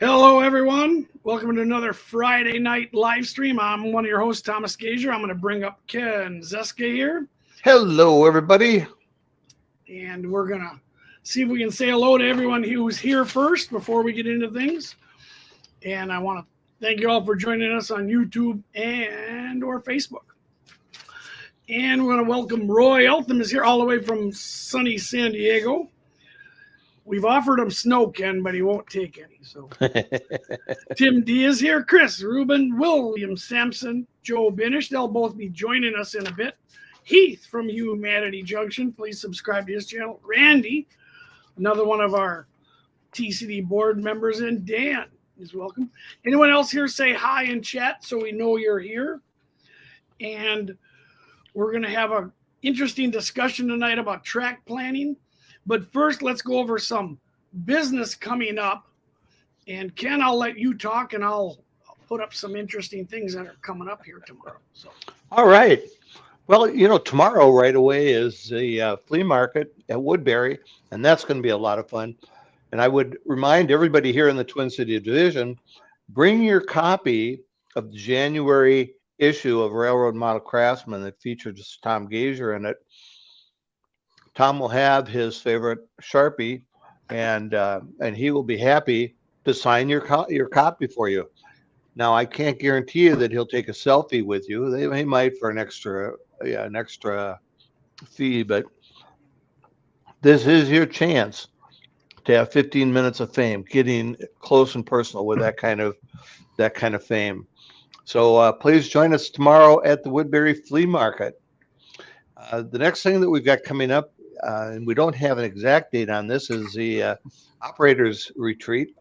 Hello, everyone. Welcome to another Friday night live stream. I'm one of your hosts, Thomas Gazer. I'm going to bring up Ken Zeska here, Hello, everybody. and we're going to see if we can say hello to everyone who's here first before we get into things. And I want to thank you all for joining us on YouTube and or Facebook. And we're going to welcome Roy Eltham is here all the way from sunny San Diego. We've offered him snow, Ken, but he won't take any. So Tim D is here, Chris, Ruben, William Sampson, Joe Binish. They'll both be joining us in a bit. Heath from Humanity Junction, please subscribe to his channel. Randy, another one of our TCD board members, and Dan is welcome. Anyone else here, say hi in chat so we know you're here. And we're going to have an interesting discussion tonight about track planning. But first, let's go over some business coming up. And Ken, I'll let you talk, and I'll put up some interesting things that are coming up here tomorrow. So, All right. Well, tomorrow right away is the flea market at Woodbury, and that's going to be a lot of fun. And I would remind everybody here in the Twin City Division, bring your copy of the January issue of Railroad Model Craftsman that features Tom Gazer in it. Tom will have his favorite Sharpie, and he will be happy to sign your copy for you. Now, I can't guarantee you that he'll take a selfie with you. He might for an extra fee, but this is your chance to have 15 minutes of fame, getting close and personal with that kind of fame. So please join us tomorrow at the Woodbury Flea Market. The next thing that we've got coming up, and we don't have an exact date on this, is the Operators Retreat.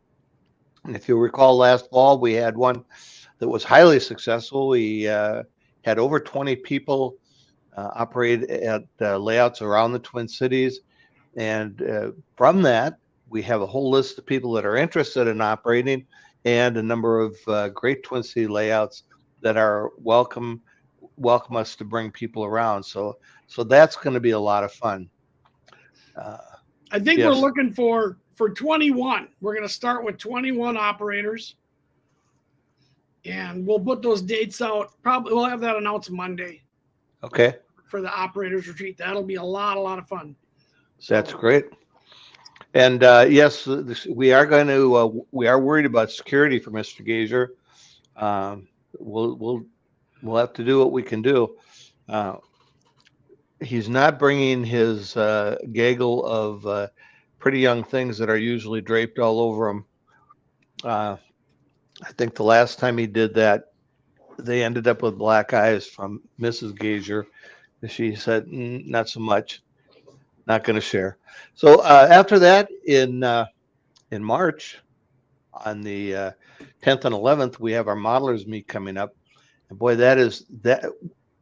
And if you'll recall, last fall we had one that was highly successful. We had over 20 people operate at layouts around the Twin Cities. And from that, we have a whole list of people that are interested in operating and a number of great Twin City layouts that are welcome us to bring people around. So that's going to be a lot of fun. I think we're looking for 21. We're going to start with 21 operators, and we'll put those dates out. Probably we'll have that announced Monday. Okay. For the Operators Retreat, that'll be a lot of fun. So, that's great. And yes, we are going to. We are worried about security for Mr. Gazer. We'll have to do what we can do. He's not bringing his gaggle of pretty young things that are usually draped all over him. I think the last time he did that, they ended up with black eyes from Mrs. Gazer. She said, not so much, not going to share. So after that, in March, on the 10th and 11th, we have our modelers meet coming up. And boy, that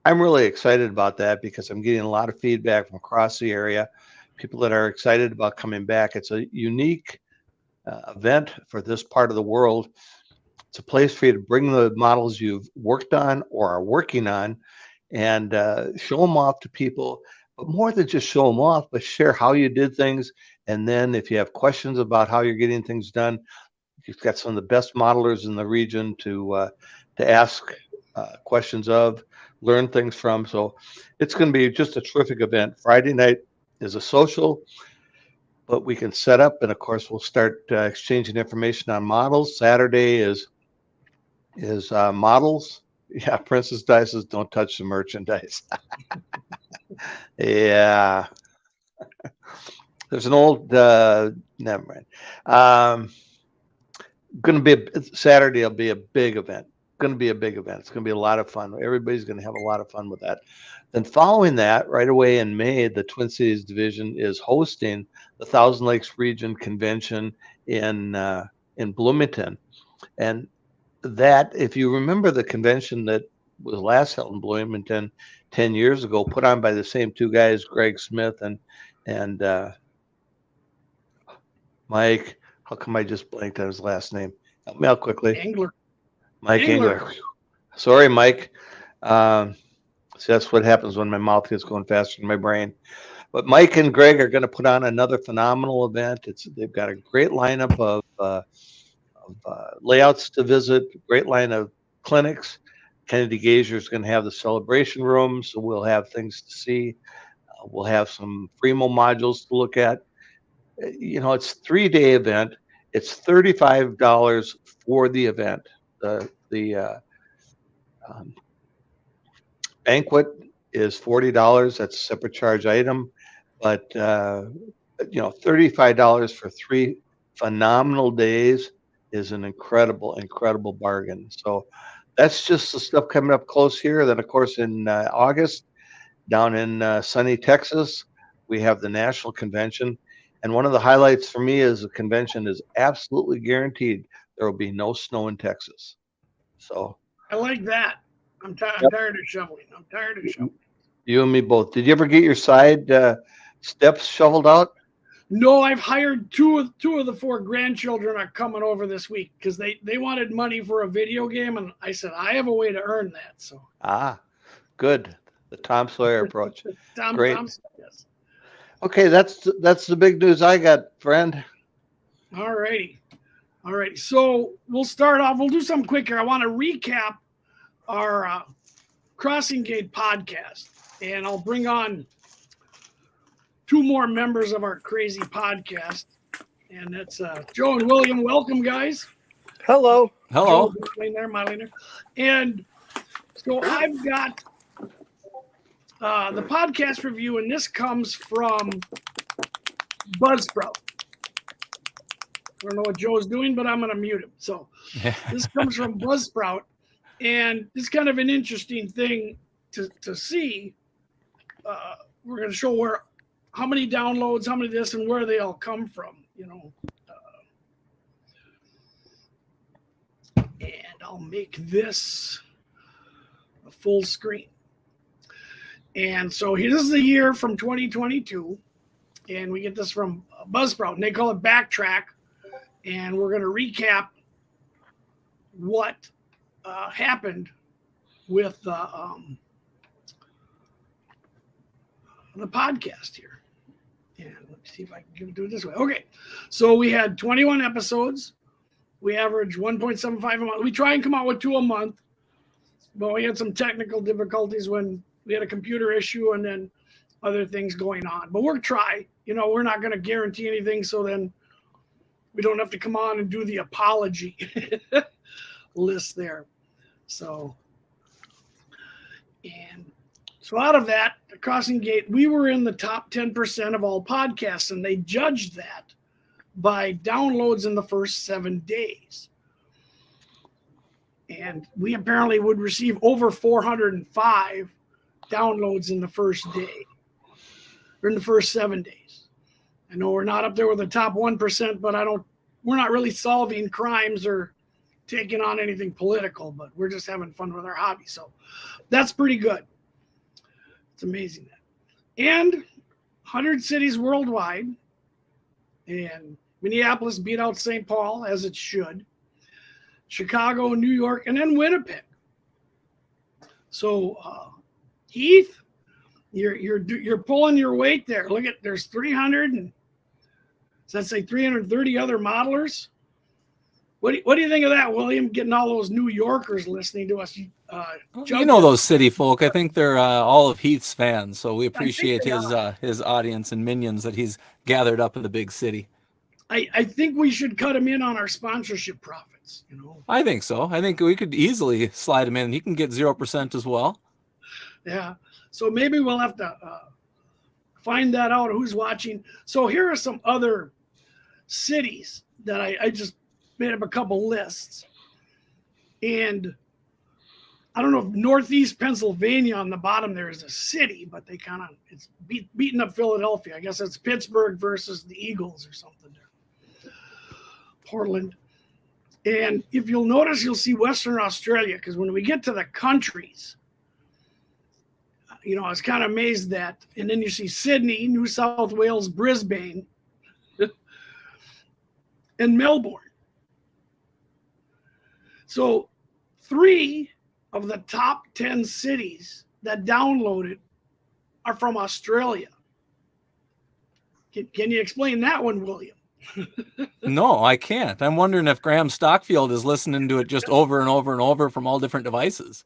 I'm really excited about that because I'm getting a lot of feedback from across the area, people that are excited about coming back. It's a unique event for this part of the world. It's a place for you to bring the models you've worked on or are working on and show them off to people, but more than just show them off, but share how you did things. And then if you have questions about how you're getting things done, you've got some of the best modelers in the region to ask questions of, learn things from. So it's going to be just a terrific event. Friday night is a social, but we can set up, and of course we'll start exchanging information on models. Saturday is models. Yeah, Princess Di says don't touch the merchandise. Yeah. There's an old never mind. Going to be Saturday will be a big event. Going to be a big event. It's going to be a lot of fun. Everybody's going to have a lot of fun with that. Then following that, right away in May, the Twin Cities Division is hosting the Thousand Lakes Region Convention in Bloomington. And that, if you remember the convention that was last held in Bloomington 10 years ago, put on by the same two guys, Greg Smith and Mike. How come I just blanked on his last name? Help me out quickly. Engler. Mike Engler. Sorry, Mike. So that's what happens when my mouth gets going faster than my brain. But Mike and Greg are going to put on another phenomenal event. They've got a great lineup of layouts to visit, great line of clinics. Kennedy Gazier is going to have the celebration room, so we'll have things to see. We'll have some Fremo modules to look at. It's a 3-day event. It's $35 for the event. The banquet is $40. That's a separate charge item. But, $35 for 3 phenomenal days is an incredible, incredible bargain. So that's just the stuff coming up close here. Then, of course, in August, down in sunny Texas, we have the national convention. And one of the highlights for me is the convention is absolutely guaranteed there will be no snow in Texas. So I like that. I'm tired of shoveling. You and me both. Did you ever get your side steps shoveled out? No, I've hired two of the 4 grandchildren are coming over this week because they wanted money for a video game, and I said I have a way to earn that. So good. The Tom Sawyer approach. Great. Thompson, yes. Okay, that's the big news I got, friend. All righty. So we'll start off. We'll do something quick here. I want to recap our Crossing Gate podcast, and I'll bring on 2 more members of our crazy podcast, and that's Joe and William. Welcome, guys. Hello. Hello. My and so I've got the podcast review, and this comes from Buzzsprout. I don't know what Joe's doing, but I'm going to mute him. So this comes from Buzzsprout, and it's kind of an interesting thing to see. We're going to show how many downloads, how many this, and where they all come from, and I'll make this a full screen. And so this is the year from 2022, and we get this from Buzzsprout, and they call it Backtrack, and we're going to recap what happened with the podcast here. And let me see if I can do it this way. Okay, so we had 21 episodes. We average 1.75 a month. We try and come out with 2 a month, but we had some technical difficulties when we had a computer issue and then other things going on. But we're we're not going to guarantee anything, so then we don't have to come on and do the apology list there. So out of that, the Crossing Gate, we were in the top 10% of all podcasts, and they judged that by downloads in the first 7 days. And we apparently would receive over 405 downloads in the first day, or in the first 7 days. I know we're not up there with the top 1%, but we're not really solving crimes or taking on anything political, but we're just having fun with our hobby. So that's pretty good. It's amazing that. And 100 cities worldwide, and Minneapolis beat out St. Paul as it should. Chicago, New York, and then Winnipeg. So Heath, you're pulling your weight there. Look at there's 300 and does that say 330 other modelers? What do you think of that, William? Getting all those New Yorkers listening to us. You know those city folk. I think they're all of Heath's fans, so we appreciate his audience and minions that he's gathered up in the big city. I think we should cut him in on our sponsorship profits. I think so. I think we could easily slide him in. He can get 0% as well. Yeah. So maybe we'll have to find that out. Who's watching? So here are some other cities that I just made up a couple lists, and I don't know if Northeast Pennsylvania on the bottom there is a city, but they it's beating up Philadelphia. I guess it's Pittsburgh versus the Eagles or something there. Portland. And if you'll notice, you'll see Western Australia, because when we get to the countries, I was kind of amazed that. And then you see Sydney, New South Wales, Brisbane, and Melbourne. So 3 of the top 10 cities that downloaded are from Australia. Can you explain that one, William? No, I can't. I'm wondering if Graham Stockfield is listening to it just over and over and over from all different devices.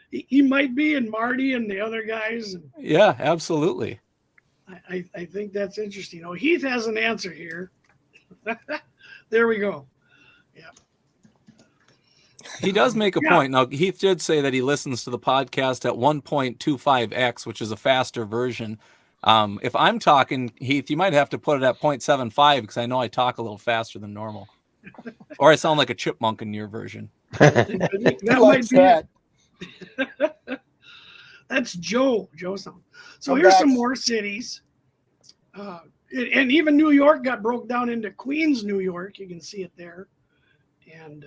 He might be, and Marty and the other guys. Yeah, absolutely. I think that's interesting. Oh, Heath has an answer here. There we go. Yeah. He does make a point. Now, Heath did say that he listens to the podcast at 1.25x, which is a faster version. If I'm talking, Heath, you might have to put it at 0.75 because I know I talk a little faster than normal. Or I sound like a chipmunk in your version. That might be that. That's Joe. So here's some more cities. And even New York got broke down into Queens, New York. You can see it there. And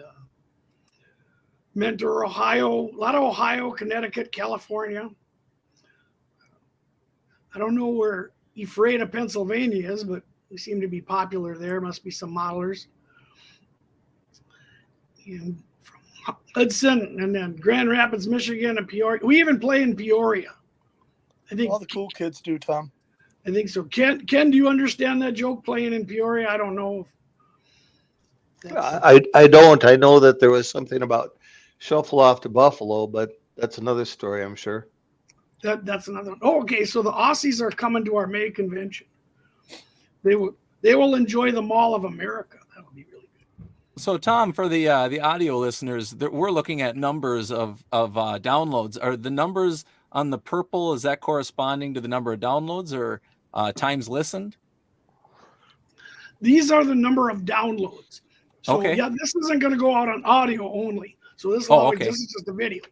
Mentor, Ohio, a lot of Ohio, Connecticut, California. I don't know where Ephrata, Pennsylvania is, but we seem to be popular there. Must be some modelers. And from Hudson, and then Grand Rapids, Michigan, and Peoria. We even play in Peoria. I think all the cool kids do, Tom. I think so. Ken, do you understand that joke, playing in Peoria? I don't know. I don't. I know that there was something about shuffle off to Buffalo, but that's another story, I'm sure. That's another one. Oh, okay. So the Aussies are coming to our May convention. They will enjoy the Mall of America. That would be really good. So, Tom, for the audio listeners, we're looking at numbers of downloads. Are the numbers on the purple, is that corresponding to the number of downloads or times listened? These are the number of downloads. So okay. Yeah, this isn't going to go out on audio only. So this is just a video.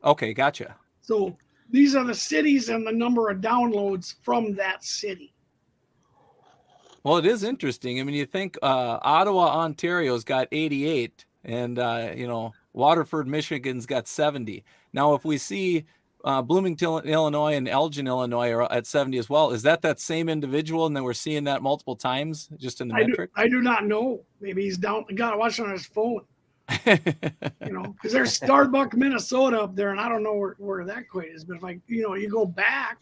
Okay, gotcha. So these are the cities and the number of downloads from that city. Well, it is interesting. I mean, you think Ottawa, Ontario's got 88, and Waterford, Michigan's got 70. Now, if we see Bloomington, Illinois, and Elgin, Illinois are at 70 as well, is that same individual, and then we're seeing that multiple times just in the metric? I do not know. Maybe he's got to watch it on his phone. Because there's Starbuck, Minnesota up there, and I don't know where that quite is. But if you go back,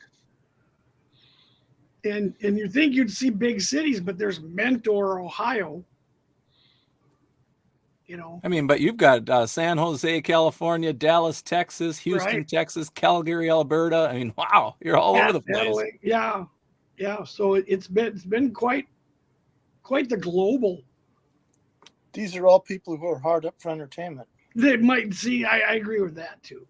and you think you'd see big cities, but there's Mentor, Ohio. I mean, but you've got San Jose, California, Dallas, Texas, Houston, right. Texas, Calgary, Alberta. I mean, wow, you're all over the place. Yeah. So it's been quite the global. These are all people who are hard up for entertainment. They might see. I agree with that too.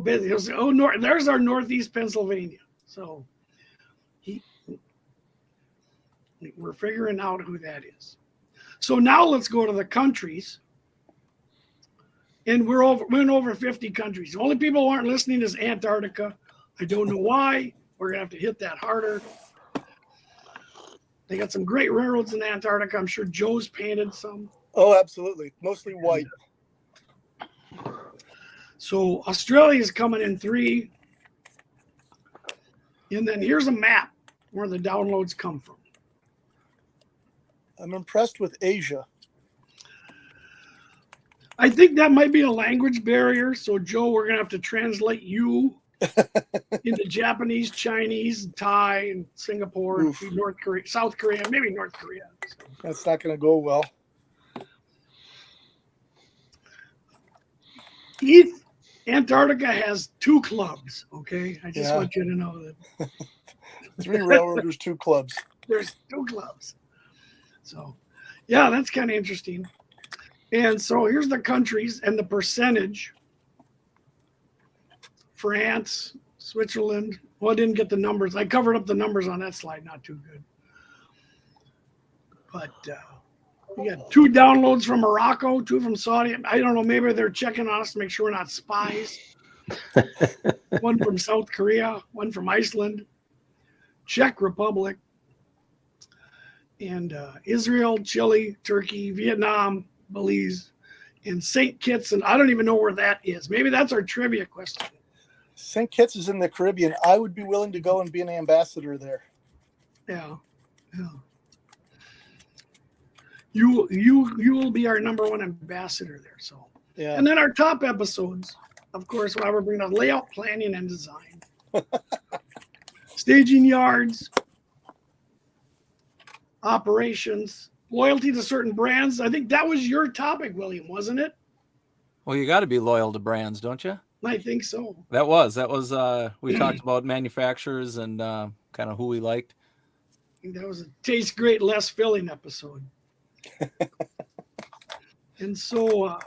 Busy. There's our Northeast Pennsylvania. So we're figuring out who that is. So now let's go to the countries. And we're over 50 countries. The only people who aren't listening is Antarctica. I don't know why. We're gonna have to hit that harder. They got some great railroads in Antarctica. I'm sure Joe's painted some. Oh, absolutely. Mostly white. So Australia is coming in 3. And then here's a map where the downloads come from. I'm impressed with Asia. I think that might be a language barrier. So, Joe, we're going to have to translate you into Japanese, Chinese, Thai, and Singapore, and North Korea, South Korea, maybe North Korea. That's not going to go well. Heath, Antarctica has 2 clubs, okay? I just want you to know that. 3 railroaders, 2 clubs. There's 2 clubs. So, yeah, that's kind of interesting. And so here's the countries and the percentage. France, Switzerland. Well, I didn't get the numbers. I covered up the numbers on that slide. Not too good. But we got 2 downloads from Morocco, 2 from Saudi. I don't know. Maybe they're checking on us to make sure we're not spies. 1 from South Korea, 1 from Iceland, Czech Republic, and Israel, Chile, Turkey, Vietnam, Belize, and St. Kitts. And I don't even know where that is. Maybe that's our trivia question. St. Kitts is in the Caribbean. I would be willing to go and be an ambassador there. Yeah. You will be our number 1 ambassador there. So yeah. And then our top episodes, of course, while we're bringing up layout, planning, and design, staging yards, operations, loyalty to certain brands. I think that was your topic, William, wasn't it? Well, you got to be loyal to brands, don't you? I think so. That was we talked about manufacturers and kind of who we liked. I think that was a taste great, less filling episode. And so,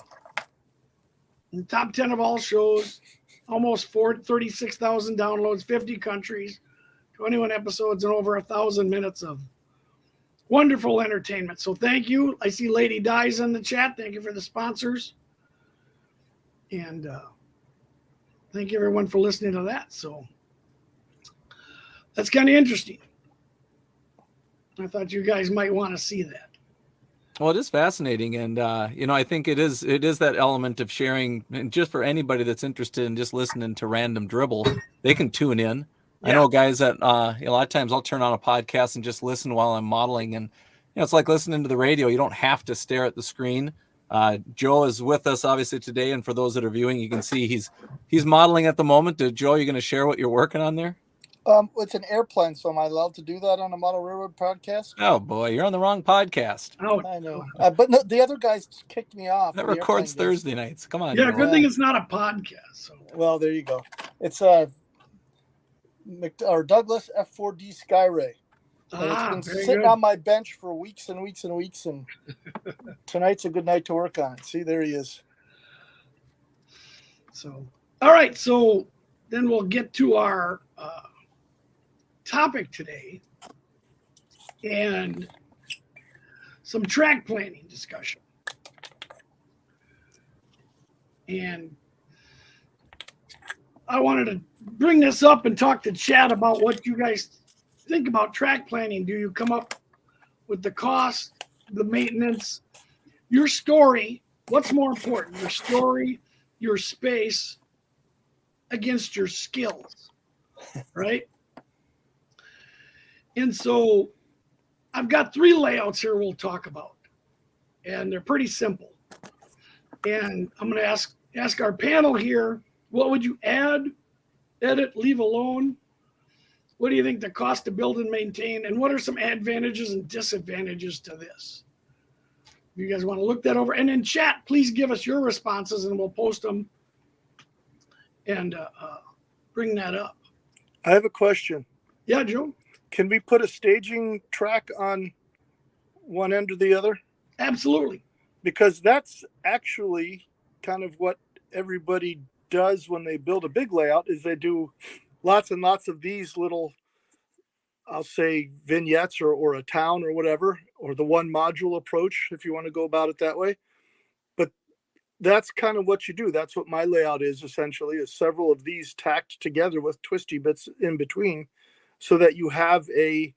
in the top 10 of all shows, almost 36,000 downloads, 50 countries, 21 episodes, and over 1,000 minutes of wonderful entertainment. So thank you. I see Lady Dies in the chat. Thank you for the sponsors. And thank you everyone for listening to that. So that's kind of interesting. I thought you guys might want to see that. Well, it is fascinating, and I think it is that element of sharing. And just for anybody that's interested in just listening to random dribble, they can tune in. Yeah. I know guys that a lot of times I'll turn on a podcast and just listen while I'm modeling, and it's like listening to the radio. You don't have to stare at the screen. Joe is with us obviously today, and for those that are viewing, you can see he's modeling at the moment. Joe, you're going to share what you're working on there? It's an airplane, so am I allowed to do that on a Model Railroad podcast? Oh boy, you're on the wrong podcast. Oh, I know, but no, the other guys kicked me off. That records Thursday nights. Come on. Yeah, Joe. good thing it's not a podcast. So. Well, there you go. It's Douglas F4D Skyray. It's been sitting on my bench for weeks and weeks and weeks, and tonight's a good night to work on it. See, there he is. So, all right. So then we'll get to our topic today and some track planning discussion. And I wanted to bring this up and talk to Chad about what you guys think about track planning. Do you come up with the cost, the maintenance, your story? What's more important, your story, your space against your skills, right? And so I've got 3 layouts here we'll talk about, and they're pretty simple. And I'm going to ask our panel here, what would you add, edit, leave alone? What do you think the cost to build and maintain? And what are some advantages and disadvantages to this? If you guys want to look that over. And in chat, please give us your responses and we'll post them and bring that up. I have a question. Yeah, Joe? Can we put a staging track on one end or the other? Absolutely. Because that's actually kind of what everybody does when they build a big layout, is they do lots and lots of these little, I'll say, vignettes or a town or whatever, or the one module approach, if you want to go about it that way. But that's kind of what you do. That's what my layout is, essentially, is several of these tacked together with twisty bits in between, so that you have a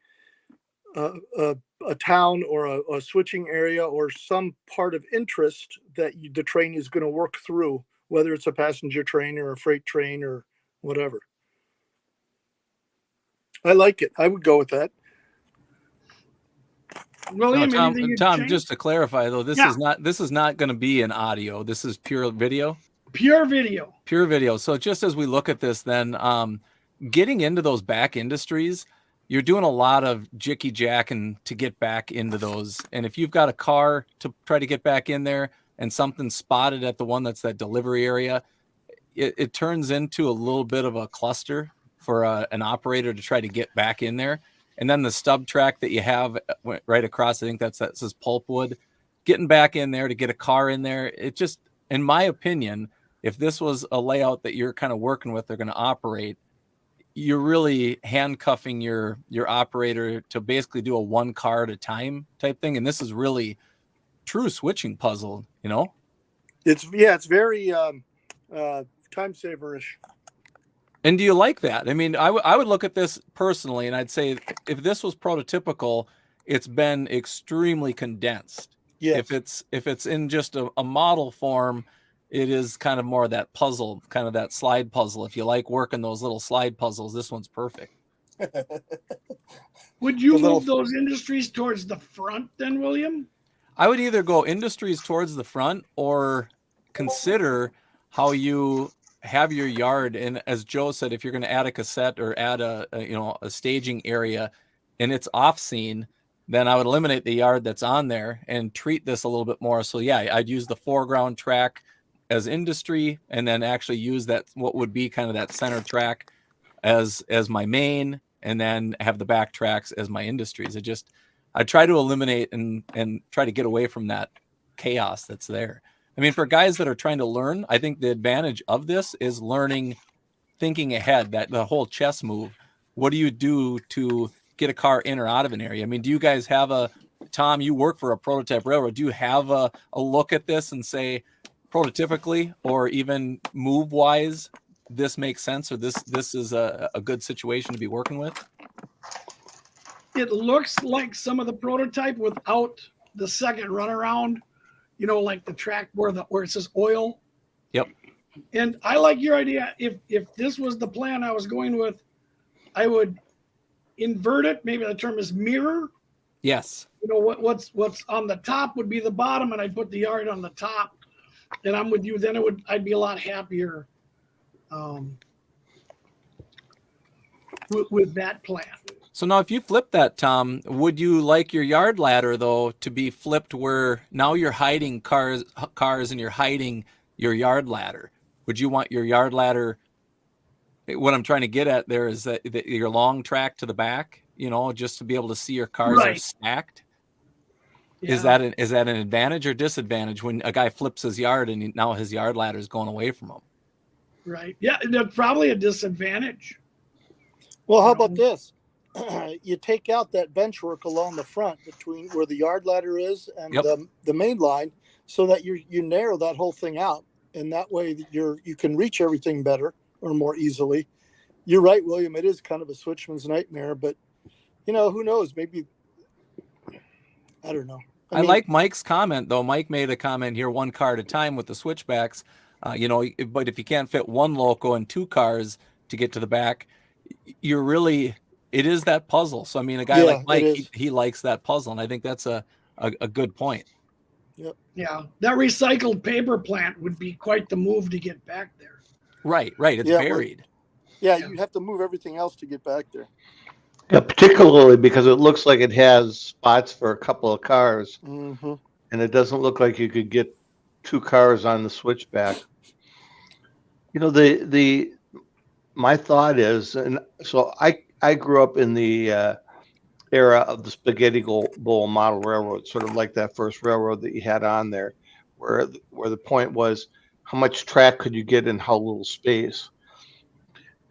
town or a switching area or some part of interest that the train is going to work through, whether it's a passenger train or a freight train or whatever. I like it. I would go with that. William, Tom, just to clarify though, this is not going to be an audio. This is pure video. Pure video. Pure video. So just as we look at this, then getting into those back industries, you're doing a lot of jicky jacking to get back into those. And if you've got a car to try to get back in there and something spotted at the one that's that delivery area, it turns into a little bit of a cluster for an operator to try to get back in there. And then the stub track that you have right across, I think that says pulpwood, getting back in there to get a car in there. It just, in my opinion, if this was a layout that you're kind of working with, they're going to operate, you're really handcuffing your operator to basically do a one car at a time type thing. And this is really true switching puzzle, you know? It's very time saver-ish. And do you like that? I mean, I would look at this personally, and I'd say if this was prototypical, it's been extremely condensed. Yes. If it's in just a model form, it is kind of more of that puzzle, kind of that slide puzzle. If you like working those little slide puzzles, this one's perfect. Would you move those industries towards the front then, William? I would either go industries towards the front or consider how you have your yard. And as Joe said, if you're going to add a cassette or add a staging area and it's off scene, then I would eliminate the yard that's on there and treat this a little bit more. So yeah, I'd use the foreground track as industry, and then actually use that, what would be kind of that center track as my main, and then have the back tracks as my industries. I try to eliminate and try to get away from that chaos that's there. I mean, for guys that are trying to learn, I think the advantage of this is learning, thinking ahead, that the whole chess move. What do you do to get a car in or out of an area? I mean, do you guys have Tom, you work for a prototype railroad. Do you have a look at this and say, prototypically or even move wise, this makes sense, or this is a good situation to be working with? It looks like some of the prototype without the second runaround, like the track where it says oil. Yep. And I like your idea. If this was the plan I was going with, I would invert it. Maybe the term is mirror. Yes. What's on the top would be the bottom, and I'd put the yard on the top. And I'm with you. Then I'd be a lot happier with that plan. So now, if you flip that, Tom, would you like your yard ladder though to be flipped where now you're hiding cars and you're hiding your yard ladder? Would you want your yard ladder? What I'm trying to get at there is that your long track to the back, just to be able to see your cars are stacked. Yeah. Is that an advantage or disadvantage when a guy flips his yard and now his yard ladder is going away from him? Right. Yeah, that's probably a disadvantage. Well, how about this? You take out that bench work along the front between where the yard ladder is and the main line, so that you narrow that whole thing out, and that way you can reach everything better or more easily. You're right, William. It is kind of a switchman's nightmare, but who knows? Maybe, I don't know. I mean, like Mike's comment though. Mike made a comment here: one car at a time with the switchbacks. But if you can't fit one loco and two cars to get to the back, it is that puzzle. So I mean, a guy like Mike, he likes that puzzle, and I think that's a good point. Yep. Yeah, that recycled paper plant would be quite the move to get back there. Right. It's buried. You have to move everything else to get back there. Yeah, particularly because it looks like it has spots for a couple of cars, mm-hmm. and it doesn't look like you could get two cars on the switchback. My thought is, and so I grew up in the era of the spaghetti bowl model railroad, sort of like that first railroad that you had on there, where the point was how much track could you get in how little space.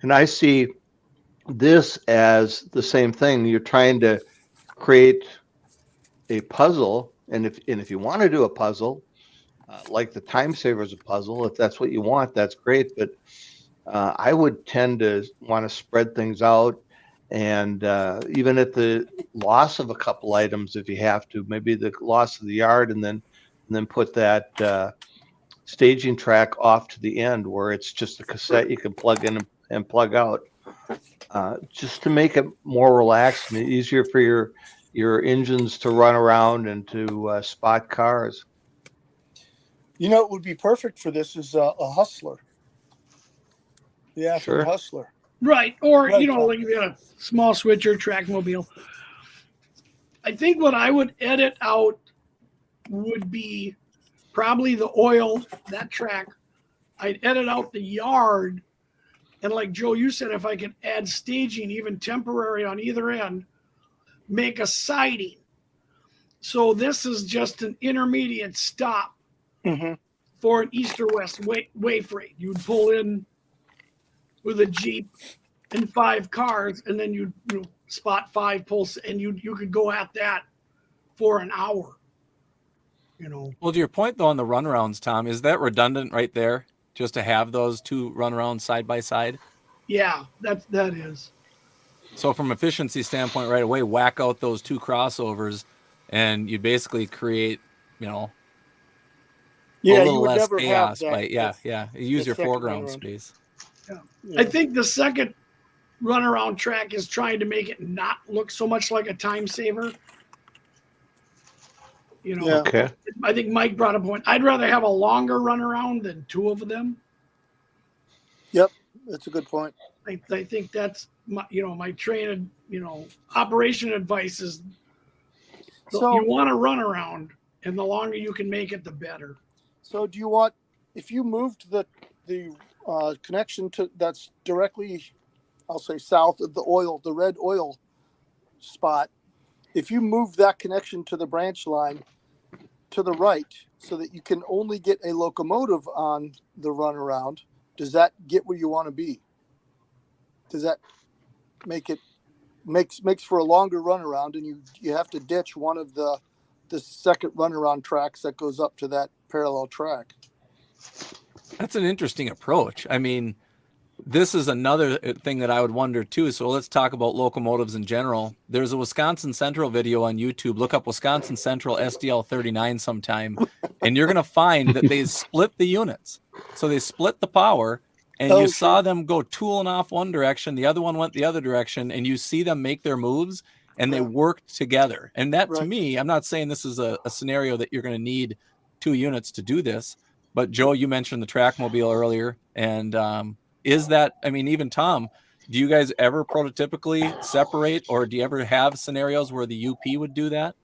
And I see this as the same thing. You're trying to create a puzzle, and if you want to do a puzzle, like the time saver is a puzzle, if that's what you want, that's great. But I would tend to want to spread things out, and even at the loss of a couple items, if you have to, maybe the loss of the yard, and then put that staging track off to the end where it's just a cassette you can plug in and plug out, just to make it more relaxed and easier for your engines to run around and to spot cars. It would be perfect for this is a hustler. Yeah, sure. Hustler. Right. Or, like if you had a small switcher, track mobile. I think what I would edit out would be probably the oil, that track. I'd edit out the yard. And like Joe, you said, if I could add staging, even temporary on either end, make a siding. So this is just an intermediate stop for an east or west way freight. You'd pull in with a Jeep and 5 cars, and then you'd spot 5 pulls, and you could go at that for an hour. Well, to your point though on the runarounds, Tom, is that redundant right there? Just to have those two runarounds side by side? Yeah, that is. So from efficiency standpoint, right away, whack out those 2 crossovers, and you basically create, a little less chaos. Use your foreground space. Yeah. I think the second runaround track is trying to make it not look so much like a time saver. Okay. I think Mike brought a point. I'd rather have a longer runaround than 2 of them. Yep, that's a good point. I think that's my train, operation advice is So you want to run around, and the longer you can make it, the better. So do you want, if you moved the connection that's directly, I'll say south of the red oil spot, if you move that connection to the branch line to the right so that you can only get a locomotive on the runaround, does that get where you want to be? Does that makes for a longer runaround, and you have to ditch one of the second runaround tracks that goes up to that parallel track? That's an interesting approach. I mean, this is another thing that I would wonder too. So let's talk about locomotives in general. There's a Wisconsin Central video on YouTube. Look up Wisconsin Central SDL 39 sometime, and you're going to find that they split the units. So they split the power, and you saw them go tooling off one direction. The other one went the other direction, and you see them make their moves, and they worked together. And that, to me, I'm not saying this is a scenario that you're going to need 2 units to do this. But Joe, you mentioned the Trackmobile earlier, and is that, I mean, even Tom, do you guys ever prototypically separate, or do you ever have scenarios where the UP would do that?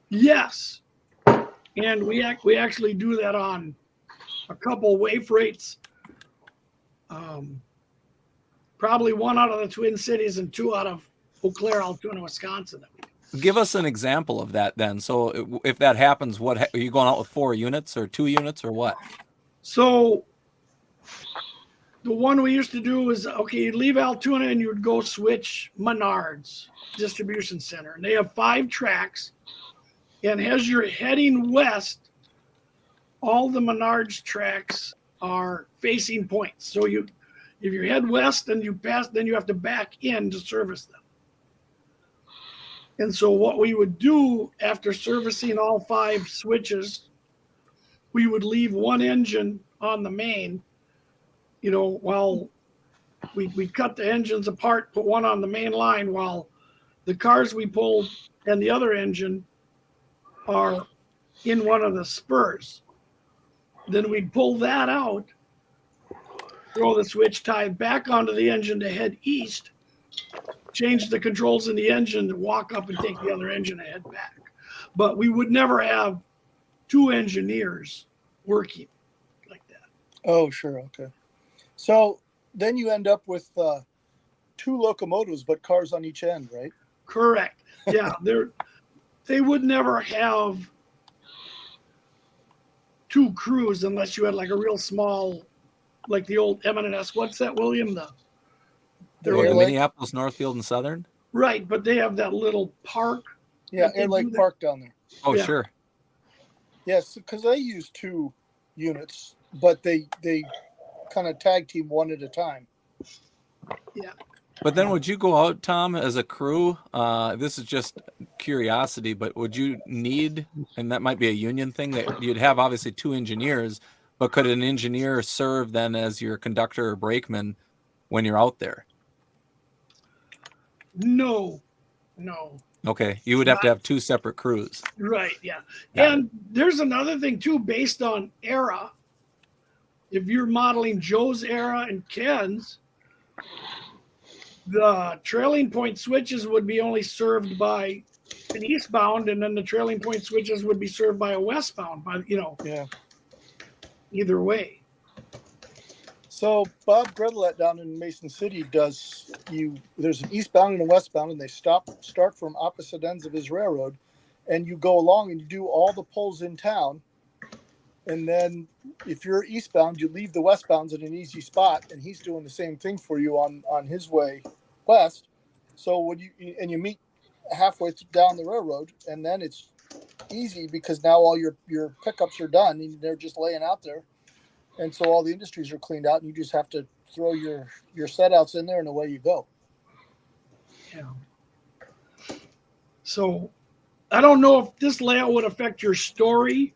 Yes. And we actually do that on a couple way freights. Probably 1 out of the Twin Cities and 2 out of Eau Claire, Altoona, Wisconsin. Give us an example of that then. So if that happens, what are you going out with 4 units or 2 units or what? So the one we used to do was, okay, you'd leave Altoona and you would go switch Menards distribution center. And they have 5 tracks. And as you're heading west, all the Menards tracks are facing points. So if you head west and you pass, then you have to back in to service them. And so what we would do after servicing all 5 switches, we would leave 1 engine on the main, while we cut the engines apart, put 1 on the main line, while the cars we pulled and the other engine are in one of the spurs. Then we'd pull that out, throw the switch tie back onto the engine to head east, change the controls in the engine to walk up and take the other engine and head back. But we would never have 2 engineers working like that. Oh, sure. Okay. So then you end up with 2 locomotives, but cars on each end, right? Correct. Yeah. They would never have 2 crews unless you had like a real small, like the old M&S. What's that, William? The Minneapolis, Northfield, and Southern? Right, but they have that little park. Yeah, Air Lake Park down there. Oh, yeah. Sure. Yes, because they use 2 units, but they kind of tag team 1 at a time. Yeah. But then would you go out, Tom, as a crew? This is just curiosity, but would you need, and that might be a union thing, that you'd have obviously 2 engineers, but could an engineer serve then as your conductor or brakeman when you're out there? No. Okay, you would have to have 2 separate crews. Right, yeah. And there's another thing too, based on era. If you're modeling Joe's era and Ken's, the trailing point switches would be only served by an eastbound, and then the trailing point switches would be served by a westbound, either way. So Bob Gredelet down in Mason City there's an eastbound and a westbound, and they start from opposite ends of his railroad, and you go along and you do all the pulls in town. And then if you're eastbound, you leave the westbounds in an easy spot, and he's doing the same thing for you on his way west. So you meet halfway down the railroad, and then it's easy because now all your pickups are done and they're just laying out there. And so all the industries are cleaned out, and you just have to throw your set outs in there, and away you go. Yeah. So I don't know if this layout would affect your story,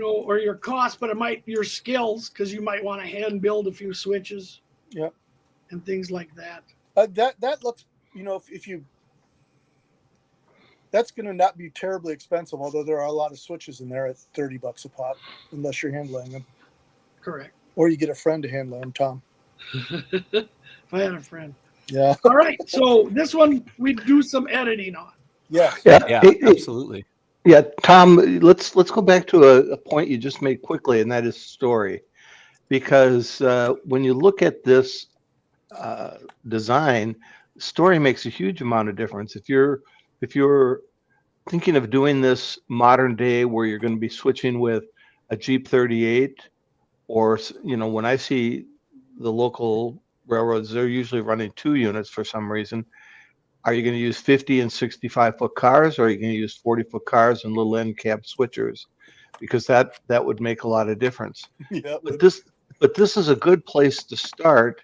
or your cost, but it might your skills, because you might want to hand build a few switches. Yep. And things like that. That looks, if you, that's going to not be terribly expensive, although there are a lot of switches in there at $30 a pop, unless you're handling them. Correct. Or you get a friend to handle them, Tom. If I had a friend. Yeah. All right. So this one we do some editing on. Yes. Yeah. Yeah, Hey, absolutely. yeah, Tom, let's go back to a point you just made quickly, and that is story. Because when you look at this design, story makes a huge amount of difference. If you're thinking of doing this modern day, where you're going to be switching with a Jeep 38, or when I see the local railroads, they're usually running 2 units for some reason. Are you going to use 50 and 65-foot cars, or are you going to use 40-foot cars and little end cap switchers? Because that would make a lot of difference. Yeah. But this is a good place to start,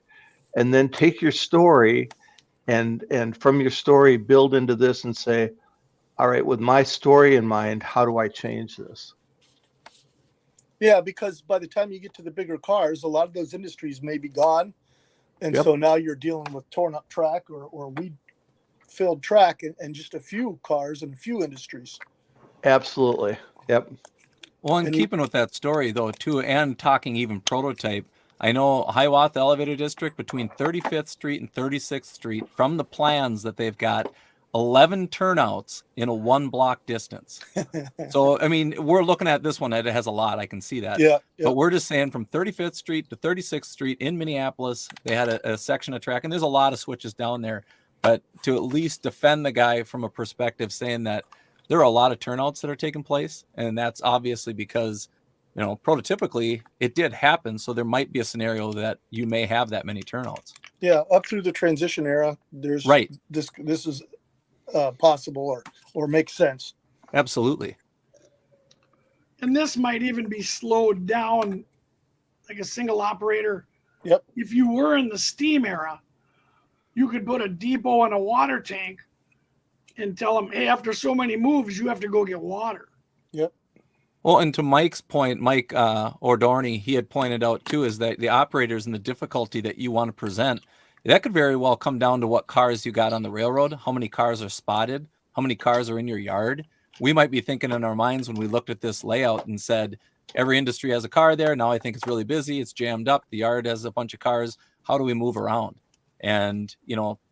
and then take your story and from your story build into this and say, all right, with my story in mind, how do I change this? Yeah, because by the time you get to the bigger cars, a lot of those industries may be gone. And Yep. so now you're dealing with torn up track or weed filled track and just a few cars and a few industries. Absolutely. Yep. Well, and And keeping with that story though too, and talking even prototype, I know Hiawatha Elevator District between 35th Street and 36th Street, from the plans that they've got, 11 turnouts in a 1 block distance. So, I mean, we're looking at this one, it has a lot, I can see that. yeah, But we're just saying from 35th Street to 36th Street in Minneapolis, they had a section of track, and there's a lot of switches down there. But to at least defend the guy from a perspective saying that there are a lot of turnouts that are taking place, and that's obviously because, prototypically it did happen. So there might be a scenario that you may have that many turnouts. yeah, up through the transition era, there's Right. This is possible or makes sense. Absolutely. And this might even be slowed down like a single operator. Yep. If you were in the steam era, you could put a depot and a water tank and tell them, hey, after so many moves, you have to go get water. Yep. Well, and to Mike's point, Mike Ordorny, he had pointed out too, is that the operators and the difficulty that you want to present, that could very well come down to what cars you got on the railroad, how many cars are spotted, how many cars are in your yard. We might be thinking in our minds when we looked at this layout and said, every industry has a car there. Now I think it's really busy. It's jammed up. The yard has a bunch of cars. How do we move around? And,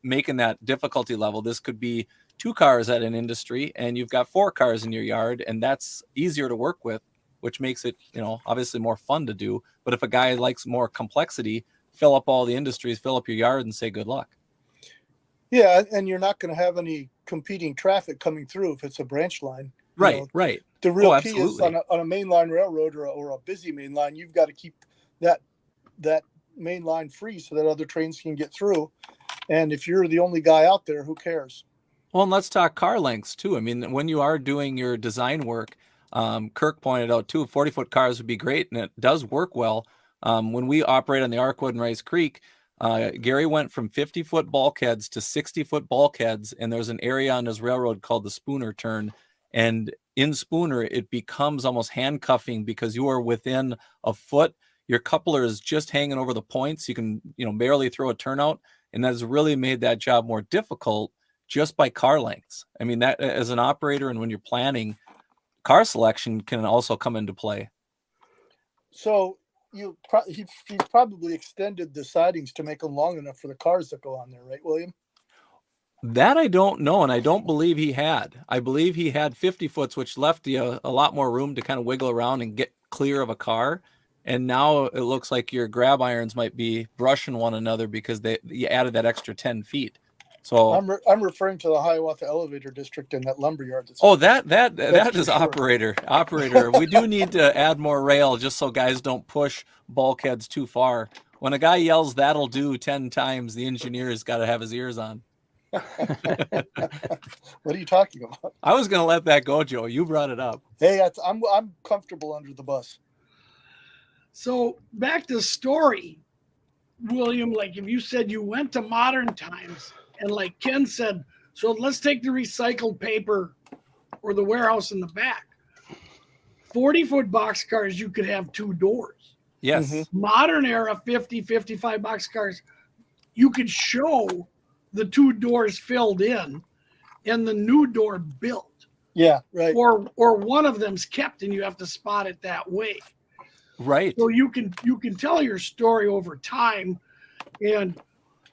making that difficulty level, this could be 2 cars at an industry and you've got 4 cars in your yard, and that's easier to work with, which makes it, obviously more fun to do. But if a guy likes more complexity, fill up all the industries, fill up your yard and say good luck. Yeah, and you're not going to have any competing traffic coming through if it's a branch line. Right, right. The real key is absolutely. on a mainline railroad or a busy main line, you've got to keep that main line free so that other trains can get through. And if you're the only guy out there, who cares? Well, and let's talk car lengths too. I mean, when you are doing your design work, Kirk pointed out too, 40-foot cars would be great, and it does work well. When we operate on the Arkwood and Rice Creek, Gary went from 50-foot bulkheads to 60-foot bulkheads, and there's an area on his railroad called the Spooner Turn. And in Spooner, it becomes almost handcuffing because you are within a foot. Your coupler is just hanging over the points. You can, barely throw a turnout, and that has really made that job more difficult just by car lengths. I mean, that as an operator and when you're planning, car selection can also come into play. So he's probably extended the sidings to make them long enough for the cars that go on there, right, William? That I don't know, and I don't believe he had. I believe he had 50 foots, which left you a lot more room to kind of wiggle around and get clear of a car. And now it looks like your grab irons might be brushing one another because you added that extra 10 feet. So I'm referring to the Hiawatha Elevator District and that lumberyard. That is sure. operator. We do need to add more rail just so guys don't push bulkheads too far. When a guy yells, "That'll do" 10 times, the engineer's got to have his ears on. What are you talking about? I was going to let that go, Joe. You brought it up. Hey, I'm comfortable under the bus. So back to story, William, like if you said you went to modern times, and like Ken said, so let's take the recycled paper or the warehouse in the back. 40-foot boxcars, you could have 2 doors. Yes. Mm-hmm. Modern era 50, 55 boxcars, you could show the 2 doors filled in and the new door built. Yeah, right. Or one of them's kept and you have to spot it that way. Right. So you can tell your story over time, and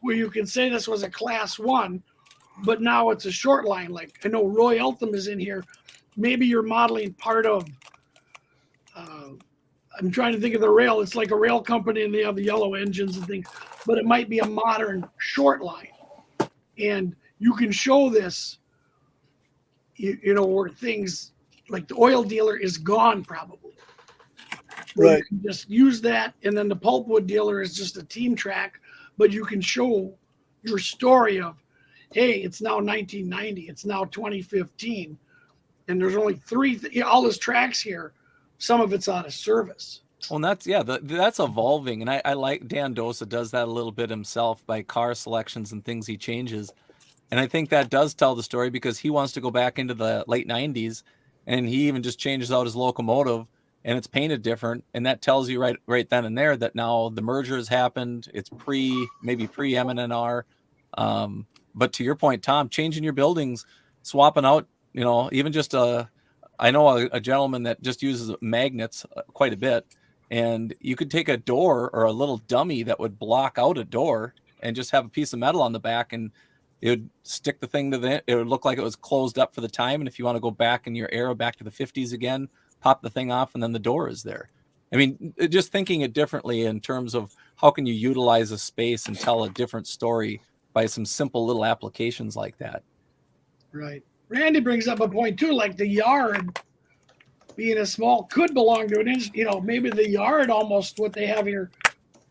where you can say this was a class 1, but now it's a short line. Like I know Roy Eltham is in here. Maybe you're modeling part of. I'm trying to think of the rail. It's like a rail company, and they have the yellow engines and things, but it might be a modern short line, and you can show this. You know, where things like the oil dealer is gone probably. Right. You can just use that, and then the pulpwood dealer is just a team track, but you can show your story of, hey, it's now 1990, it's now 2015, and there's only all those tracks here. Some of it's out of service. Well, and that's evolving, and I like Dan Dosa does that a little bit himself by car selections and things he changes, and I think that does tell the story because he wants to go back into the late 90s, and he even just changes out his locomotive, and it's painted different, and that tells you right then and there that now the merger has happened. It's maybe pre M&NR, but to your point, Tom, changing your buildings, swapping out, even just I know a gentleman that just uses magnets quite a bit, and you could take a door or a little dummy that would block out a door and just have a piece of metal on the back, and it would stick the thing it would look like it was closed up for the time. And if you want to go back in your era back to the 50s again, pop the thing off and then the door is there. I mean, just thinking it differently in terms of how can you utilize a space and tell a different story by some simple little applications like that. Right. Randy brings up a point too, like the yard being a small could belong to an maybe the yard almost what they have here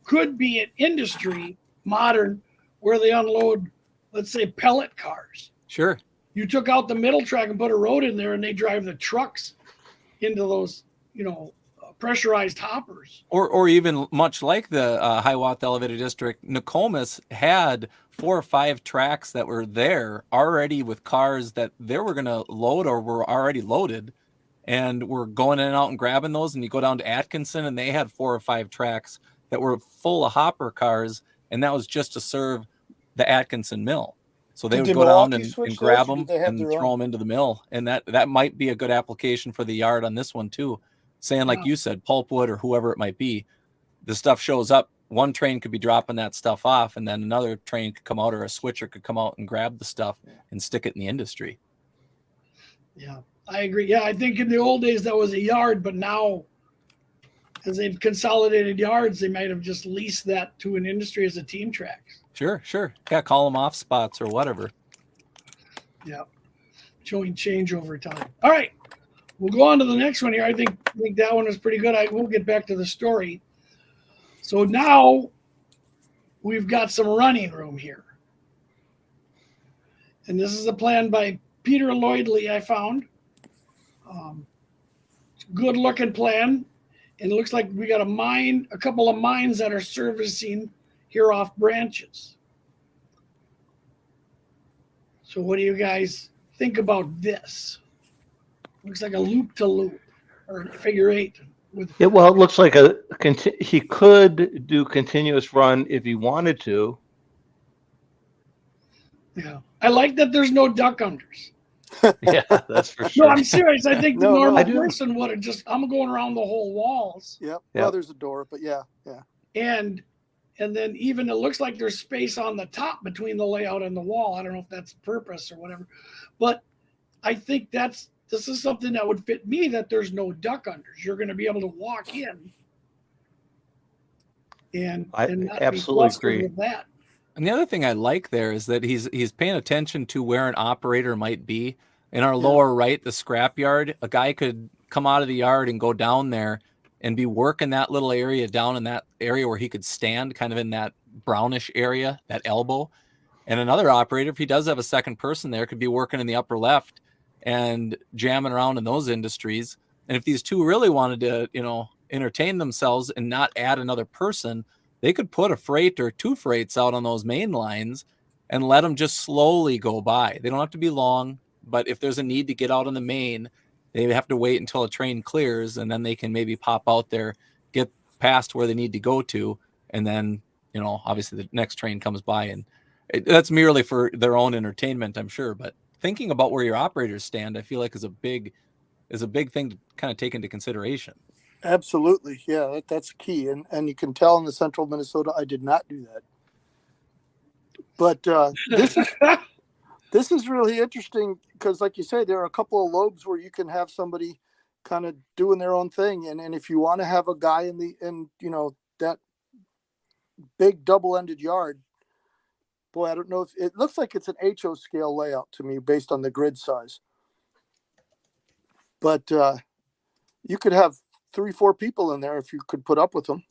could be an industry modern where they unload, let's say, pellet cars. Sure. You took out the middle track and put a road in there, and they drive the trucks into those, pressurized hoppers. Or even much like the Hiawatha Elevated District, Nokomis had 4 or 5 tracks that were there already with cars that they were going to load or were already loaded, and we're going in and out and grabbing those. And you go down to Atkinson, and they had 4 or 5 tracks that were full of hopper cars, and that was just to serve the Atkinson mill. So they would go down and grab them and throw them into the mill. And that might be a good application for the yard on this one too. Saying, like you said, pulpwood or whoever it might be, the stuff shows up. One train could be dropping that stuff off, and then another train could come out, or a switcher could come out and grab the stuff and stick it in the industry. Yeah, I agree. Yeah, I think in the old days that was a yard, but now as they've consolidated yards, they might have just leased that to an industry as a team track. Sure. Yeah, call them off spots or whatever. Yeah, showing change over time. All right. We'll go on to the next one here. I think that one is pretty good. We'll get back to the story. So now we've got some running room here. And this is a plan by Peter Lloydley I found. Good looking plan. And it looks like we got a couple of mines that are servicing here off branches. So what do you guys think about this? Looks like a loop to loop or a figure 8. It looks like he could do continuous run if he wanted to. Yeah, I like that there's no duck unders. Yeah, that's for sure. No, I'm serious. I think the normal I person would have I'm going around the whole walls. Yep. Well, there's a door, but yeah. And then even it looks like there's space on the top between the layout and the wall. I don't know if that's purpose or whatever, but I think this is something that would fit me, that there's no duck unders. You're going to be able to walk in and not absolutely be agree with that. And the other thing I like there is that he's paying attention to where an operator might be. In our lower right, the scrap yard, a guy could come out of the yard and go down there and be working that little area down in that area where he could stand kind of in that brownish area, that elbow. And another operator, if he does have a second person there, could be working in the upper left and jamming around in those industries. And if these two really wanted to, entertain themselves and not add another person, they could put a freight or 2 freights out on those main lines and let them just slowly go by. They don't have to be long, but if there's a need to get out on the main, they have to wait until a train clears, and then they can maybe pop out there, get past where they need to go to, and then, obviously the next train comes by. And that's merely for their own entertainment, I'm sure. But thinking about where your operators stand, I feel like is a big thing to kind of take into consideration. Absolutely. Yeah, that's key. And you can tell in the central Minnesota, I did not do that. But This is really interesting because, like you say, there are a couple of lobes where you can have somebody kind of doing their own thing, and if you want to have a guy in that big double-ended yard, boy, I don't know if it looks like it's an HO scale layout to me based on the grid size, but you could have 3-4 people in there if you could put up with them.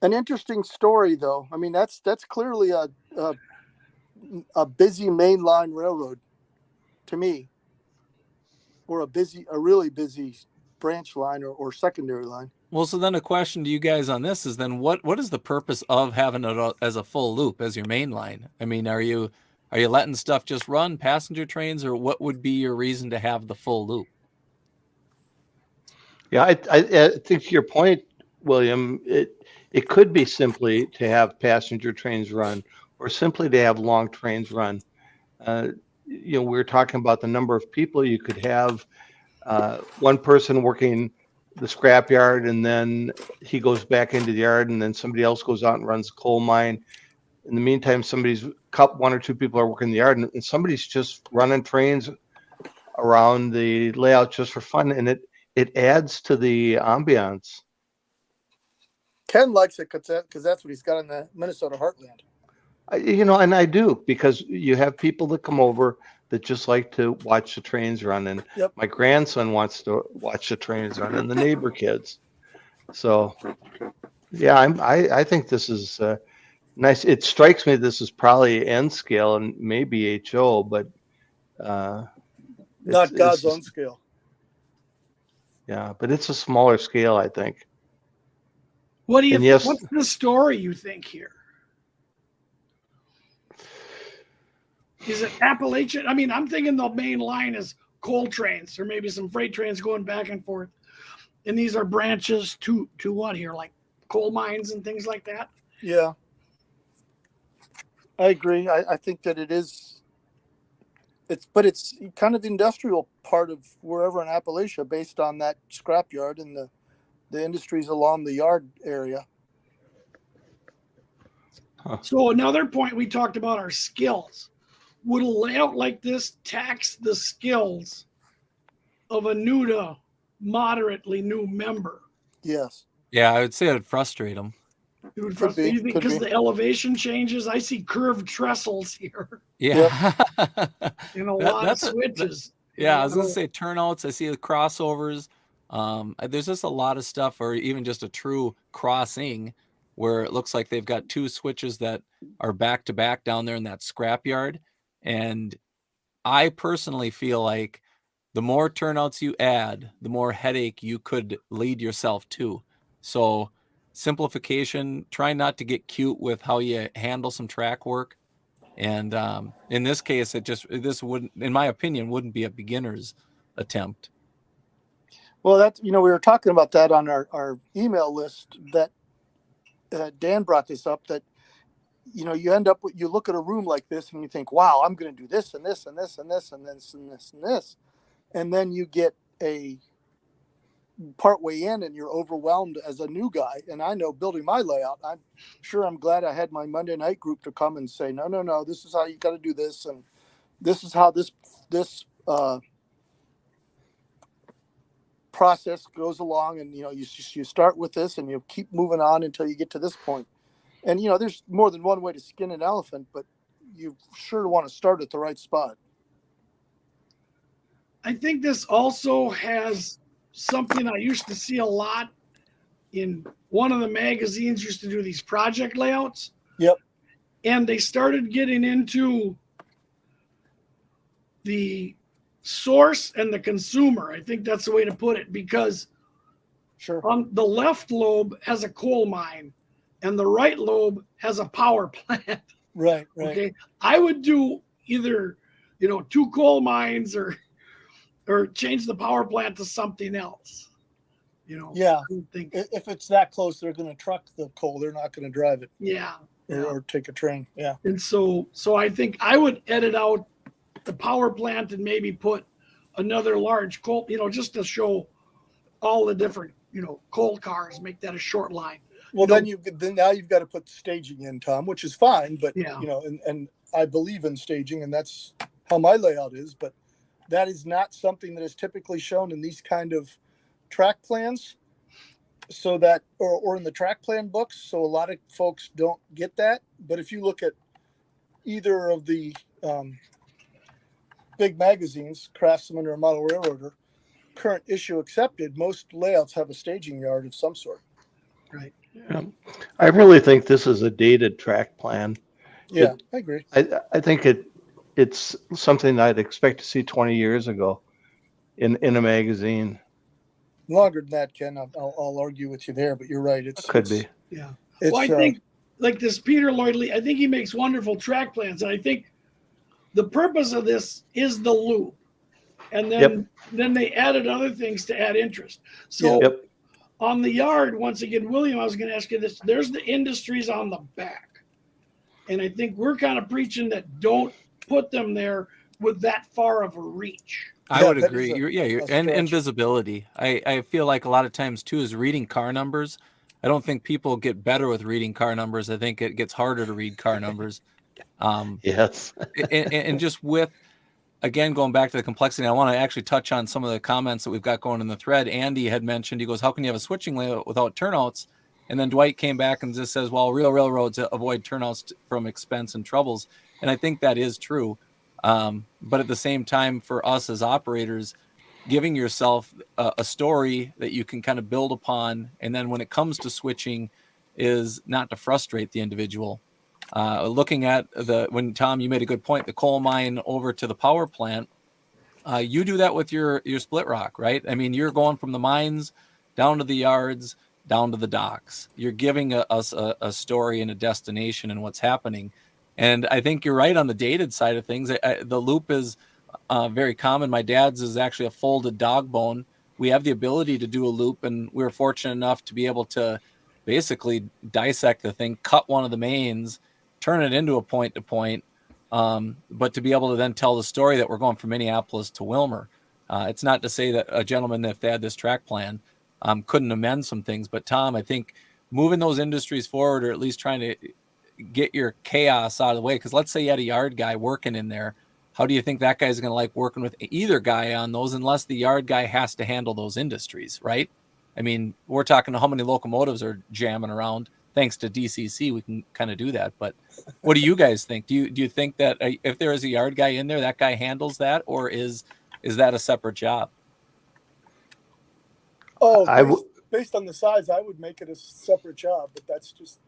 An interesting story, though. I mean, that's clearly a busy mainline railroad to me, or a really busy branch line or secondary line. Well, so then a question to you guys on this is then what is the purpose of having it as a full loop as your main line? I mean, are you letting stuff just run, passenger trains, or what would be your reason to have the full loop? Yeah, I think to your point, William, it could be simply to have passenger trains run, or simply to have long trains run. We were talking about the number of people you could have. One person working the scrapyard, and then he goes back into the yard, and then somebody else goes out and runs the coal mine. In the meantime, one or two people are working the yard, and somebody's just running trains around the layout just for fun, and it adds to the ambiance. Ken likes it because that's what he's got in the Minnesota heartland. And I do, because you have people that come over that just like to watch the trains run, and Yep. My grandson wants to watch the trains run, and the neighbor kids. So, yeah, I think this is nice. It strikes me this is probably N scale and maybe HO, but Not God's own scale. Yeah, but it's a smaller scale, I think. What do you? And yes, what's the story you think here? Is it Appalachian? I mean, I'm thinking the main line is coal trains, or maybe some freight trains going back and forth, and these are branches to what here, like coal mines and things like that. Yeah, I agree. I think that it is. It's kind of the industrial part of wherever in Appalachia, based on that scrapyard and the industries along the yard area. Huh. So another point we talked about are skills. Would a layout like this tax the skills of a new to moderately new member? Yes. Yeah, I would say it'd frustrate them. It would Could be, because the elevation changes. I see curved trestles here Yeah. and a lot of switches. Yeah, I was gonna say turnouts. I see the crossovers. There's just a lot of stuff, or even just a true crossing where it looks like they've got two switches that are back to back down there in that scrapyard. And I personally feel like the more turnouts you add, the more headache you could lead yourself to. So simplification, try not to get cute with how you handle some track work. And in this case, this wouldn't, in my opinion, wouldn't be a beginner's attempt. Well, that's, we were talking about that on our email list that Dan brought this up, that, you end up with, you look at a room like this and you think, wow, I'm going to do this and this and this and this and this and this and this. And then you get a part way in and you're overwhelmed as a new guy. And I know building my layout, I'm glad I had my Monday night group to come and say, no, this is how you got to do this. And this is how this process goes along. And, you start with this and you keep moving on until you get to this point. And, there's more than one way to skin an elephant, but you sure want to start at the right spot. I think this also has something I used to see a lot in one of the magazines used to do these project layouts. Yep. And they started getting into the source and the consumer. I think that's the way to put it, because Sure. on the left lobe has a coal mine and the right lobe has a power plant. Right. Okay. I would do either, two coal mines or change the power plant to something else. Yeah. If it's that close, they're going to truck the coal. They're not going to drive it. Yeah. Or take a train. Yeah. And so I think I would edit out the power plant and maybe put another large coal, just to show all the different, coal cars, make that a short line. Well, then now you've got to put staging in, Tom, which is fine, but Yeah. and I believe in staging, and that's how my layout is, but that is not something that is typically shown in these kind of track plans. So that, or in the track plan books. So a lot of folks don't get that. But if you look at either of the big magazines, Craftsman or Model Railroader, current issue accepted, most layouts have a staging yard of some sort. Right. Yeah. I really think this is a dated track plan. Yeah, I agree. I think it's something I'd expect to see 20 years ago in a magazine. Longer than that, Ken. I'll argue with you there, but you're right. Could be. Yeah. It's, Well, I think like this Peter Lloyd Lee, I think he makes wonderful track plans. And I think the purpose of this is the loop. And then they added other things to add interest. So on the yard, once again, William, I was going to ask you this. There's the industries on the back. And I think we're kind of preaching that don't put them there with that far of a reach. I would agree. And visibility. I feel like a lot of times too is reading car numbers. I don't think people get better with reading car numbers. I think it gets harder to read car numbers. Yes. and just with, again, going back to the complexity, I want to actually touch on some of the comments that we've got going in the thread. Andy had mentioned, he goes, how can you have a switching layout without turnouts? And then Dwight came back and just says, well, real railroads avoid turnouts from expense and troubles. And I think that is true. But at the same time, for us as operators, giving yourself a story that you can kind of build upon. And then when it comes to switching is not to frustrate the individual. Looking at when Tom, you made a good point, the coal mine over to the power plant, you do that with your split rock, right? I mean, you're going from the mines down to the yards, down to the docks. You're giving us a story and a destination and what's happening. And I think you're right on the dated side of things. The loop is very common. My dad's is actually a folded dog bone. We have the ability to do a loop, and we were fortunate enough to be able to basically dissect the thing, cut one of the mains, turn it into a point-to-point, but to be able to then tell the story that we're going from Minneapolis to Wilmer. It's not to say that a gentleman, if they had this track plan, couldn't amend some things. But Tom, I think moving those industries forward, or at least trying to get your chaos out of the way, because let's say you had a yard guy working in there. How do you think that guy's going to like working with either guy on those unless the yard guy has to handle those industries, right? I mean, we're talking how many locomotives are jamming around. Thanks to DCC, we can kind of do that. But what do you guys think? Do you think that if there is a yard guy in there, that guy handles that, or is that a separate job? Oh, based on the size, I would make it a separate job, but that's just.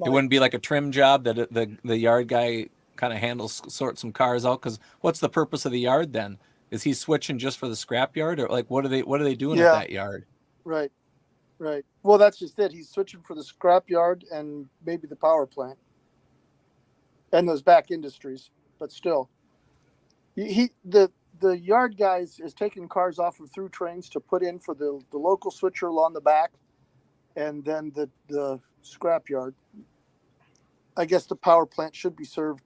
It wouldn't be like a trim job that the yard guy kind of handles, sort some cars out. Because what's the purpose of the yard then? Is he switching just for the scrap yard, or like what are they doing at that yard? Right. Well, that's just it. He's switching for the scrap yard and maybe the power plant and those back industries. But still, the yard guys is taking cars off of through trains to put in for the local switcher along the back, and then the scrap yard. I guess the power plant should be served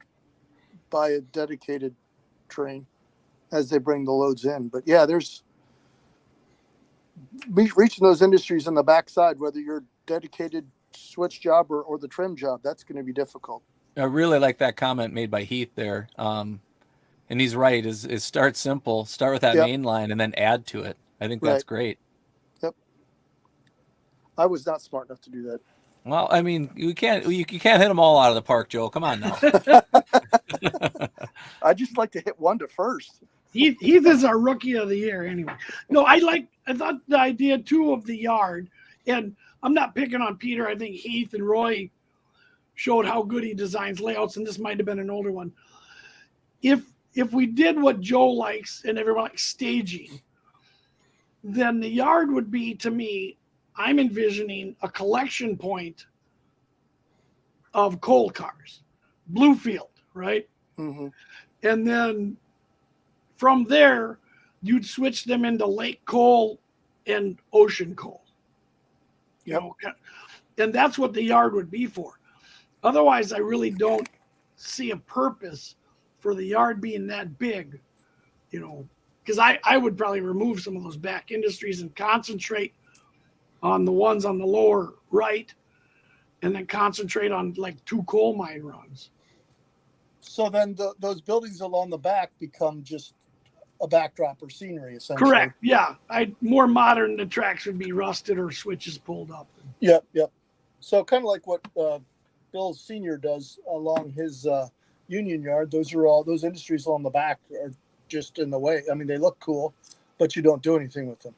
by a dedicated train as they bring the loads in. But yeah, there's reaching those industries on the backside, whether you're dedicated switch job or the trim job, that's going to be difficult. I really like that comment made by Heath there. And he's right, is start simple, start with that main line and then add to it. I think that's great. Yep. I was not smart enough to do that. Well, I mean, you can't hit them all out of the park, Joe. Come on now. I just like to hit one to first. Heath is our rookie of the year anyway. No, I thought the idea too of the yard, and I'm not picking on Peter. I think Heath and Roy showed how good he designs layouts, and this might have been an older one. If we did what Joe likes and everyone likes staging, then the yard would be, to me, I'm envisioning a collection point of coal cars, Bluefield, right? Mm-hmm. And then from there, you'd switch them into lake coal and ocean coal. Yep. And that's what the yard would be for. Otherwise, I really don't see a purpose for the yard being that big, because I would probably remove some of those back industries and concentrate on the ones on the lower right and then concentrate on like 2 coal mine runs. So then those buildings along the back become just a backdrop or scenery, essentially. Correct. Yeah. More modern, the tracks would be rusted or switches pulled up. Yep. So kind of like what Bill Senior does along his Union Yard. Those industries along the back are just in the way. I mean, they look cool, but you don't do anything with them.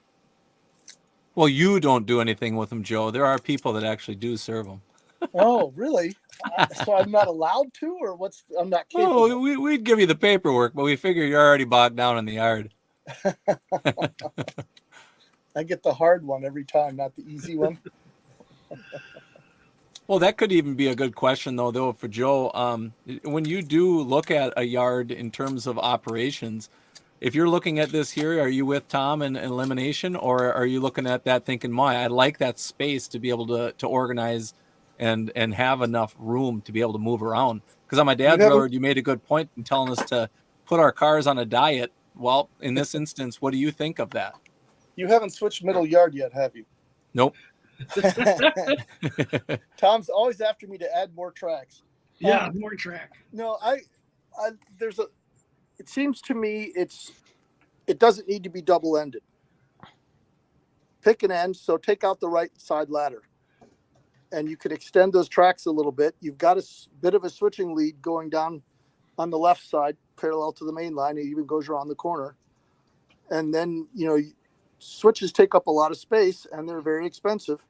Well, you don't do anything with them, Joe. There are people that actually do serve them. Oh, really? So I'm not allowed to, or what's? I'm not capable. Oh, we'd give you the paperwork, but we figure you're already bogged down in the yard. I get the hard one every time, not the easy one. Well, that could even be a good question, though, for Joe. When you do look at a yard in terms of operations, if you're looking at this here, are you with Tom in elimination, or are you looking at that thinking, I like that space to be able to organize and have enough room to be able to move around? Because on my dad's railroad, you made a good point in telling us to put our cars on a diet. Well, in this instance, what do you think of that? You haven't switched middle yard yet, have you? Nope. Tom's always after me to add more tracks. Yeah, more track. No, it seems to me it doesn't need to be double-ended. Pick an end, so take out the right side ladder. And you could extend those tracks a little bit. You've got a bit of a switching lead going down on the left side, parallel to the main line. It even goes around the corner. And then, switches take up a lot of space, and they're very expensive.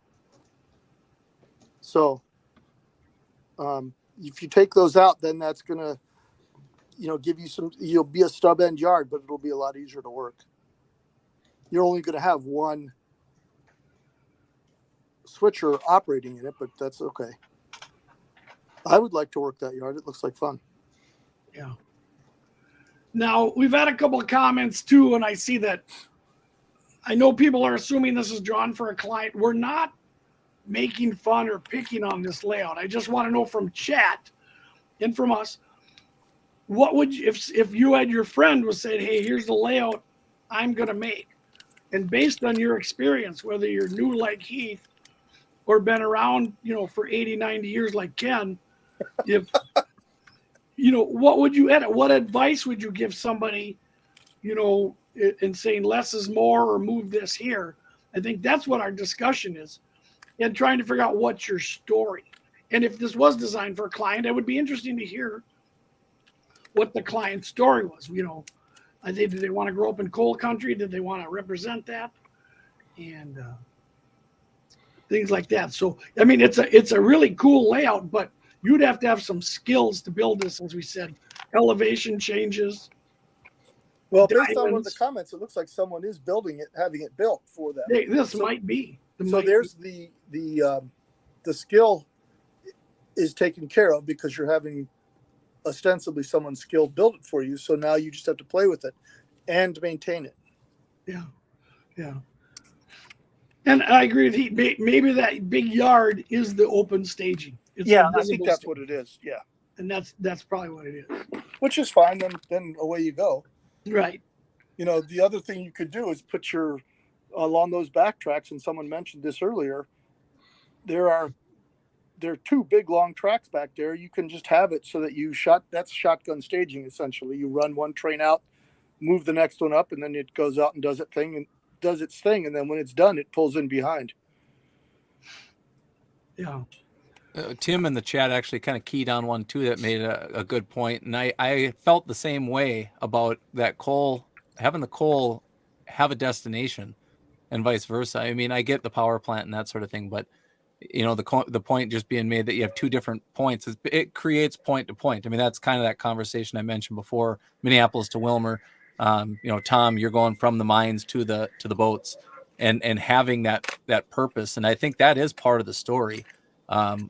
So if you take those out, then that's going to, give you you'll be a stub end yard, but it'll be a lot easier to work. You're only going to have one switcher operating in it, but that's okay. I would like to work that yard. It looks like fun. Yeah. Now, we've had a couple of comments too, and I see that I know people are assuming this is drawn for a client. We're not making fun or picking on this layout. I just want to know from chat and from us, what would you, if you had your friend was saying, hey, here's the layout I'm going to make. And based on your experience, whether you're new like Heath or been around, for 80, 90 years like Ken, if, what would you edit? What advice would you give somebody, in saying less is more or move this here? I think that's what our discussion is, and trying to figure out what's your story. And if this was designed for a client, it would be interesting to hear what the client's story was. I think, did they want to grow up in coal country? Did they want to represent that? And things like that. So, I mean, it's a really cool layout, but you'd have to have some skills to build this, as we said. Elevation changes. Well, based on one of the comments, it looks like someone is building it, having it built for them. This might be. There's the skill is taken care of because you're having ostensibly someone skilled build it for you. So now you just have to play with it and maintain it. Yeah. And I agree with Heath. Maybe that big yard is the open staging. It's I think that's what it is. Yeah. And that's probably what it is. Which is fine. Then away you go. Right. The other thing you could do is put along those back tracks, and someone mentioned this earlier, there are 2 big long tracks back there. You can just have it so that that's shotgun staging essentially. You run one train out, move the next one up, and then it goes out and does its thing, and then when it's done, it pulls in behind. Yeah. Tim in the chat actually kind of keyed on one too that made a good point, and I felt the same way about that having the coal have a destination and vice versa. I mean, I get the power plant and that sort of thing, but the point just being made that you have 2 different points, it creates point to point. I mean, that's kind of that conversation I mentioned before, Minneapolis to Wilmer. Tom, you're going from the mines to the boats, and having that purpose, and I think that is part of the story.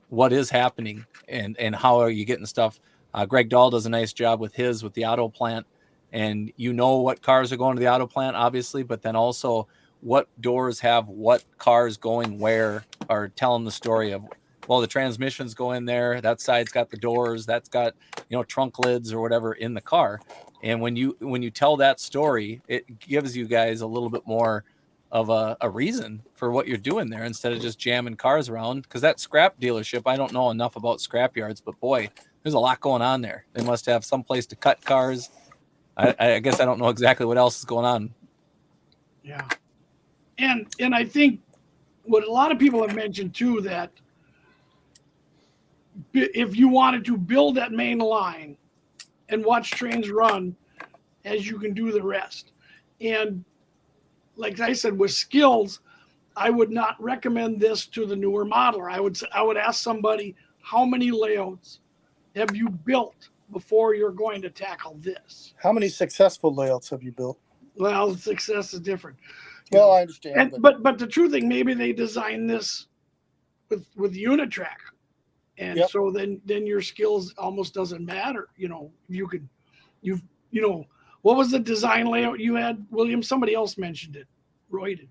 What is happening and how are you getting stuff? Greg Dahl does a nice job with the auto plant, and what cars are going to the auto plant, obviously, but then also what doors have what cars going where, are telling the story of, well, the transmissions go in there, that side's got the doors, that's got, trunk lids or whatever in the car. And when you tell that story, it gives you guys a little bit more of a reason for what you're doing there instead of just jamming cars around. Because that scrap dealership, I don't know enough about scrap yards, but boy, there's a lot going on there. They must have some place to cut cars. I guess I don't know exactly what else is going on. Yeah. And I think what a lot of people have mentioned too, that if you wanted to build that main line and watch trains run, as you can do the rest. And like I said, with skills, I would not recommend this to the newer modeler. I would ask somebody, how many layouts have you built before you're going to tackle this? How many successful layouts have you built? Well, success is different. Well, I understand. But the true thing, maybe they designed this with Unitrack. And Yep. so then your skills almost doesn't matter. You know, what was the design layout you had, William? Somebody else mentioned it. Roy did.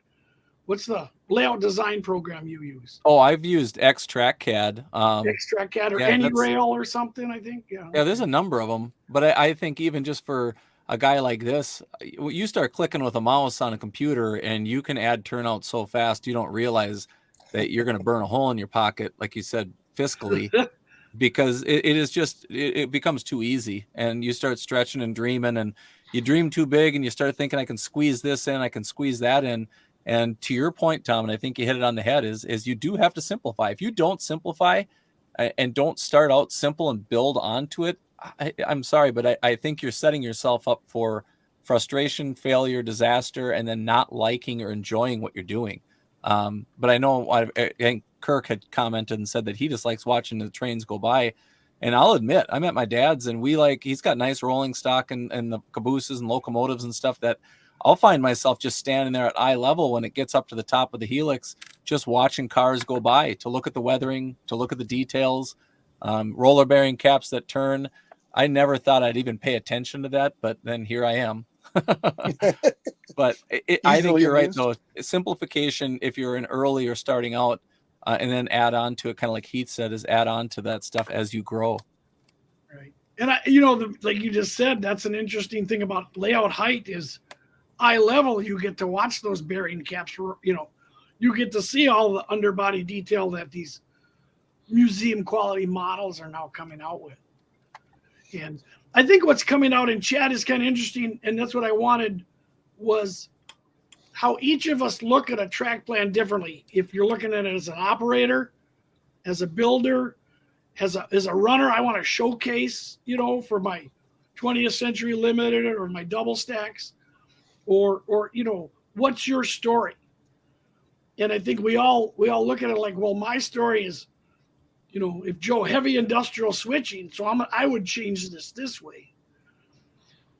What's the layout design program you use? Oh, I've used XTrackCAD. XTrackCAD or yeah, AnyRail or something, I think. Yeah. Yeah, there's a number of them, but I think even just for a guy like this, you start clicking with a mouse on a computer and you can add turnout so fast you don't realize that you're going to burn a hole in your pocket, like you said, fiscally, because it becomes too easy and you start stretching and dreaming and you dream too big and you start thinking I can squeeze this in, I can squeeze that in. And to your point, Tom, and I think you hit it on the head, is you do have to simplify. If you don't simplify and don't start out simple and build onto it, I'm sorry, but I think you're setting yourself up for frustration, failure, disaster, and then not liking or enjoying what you're doing. But I know I think Kirk had commented and said that he just likes watching the trains go by. And I'll admit, I'm at my dad's and he's got nice rolling stock and the cabooses and locomotives and stuff that I'll find myself just standing there at eye level when it gets up to the top of the helix, just watching cars go by to look at the weathering, to look at the details, roller bearing caps that turn. I never thought I'd even pay attention to that, but then here I am. But I think you're right, though. Simplification, if you're an early or starting out, and then add on to it, kind of like Heath said, is add on to that stuff as you grow. Right. And like you just said, that's an interesting thing about layout height is eye level. You get to watch those bearing caps. You get to see all the underbody detail that these museum quality models are now coming out with. And I think what's coming out in chat is kind of interesting, and that's what I wanted, was how each of us look at a track plan differently. If you're looking at it as an operator, as a builder, as a runner, I want to showcase, for my 20th Century Limited or my double stacks, or what's your story? And I think we all look at it like, well, my story is, if Joe, heavy industrial switching, so I would change this way.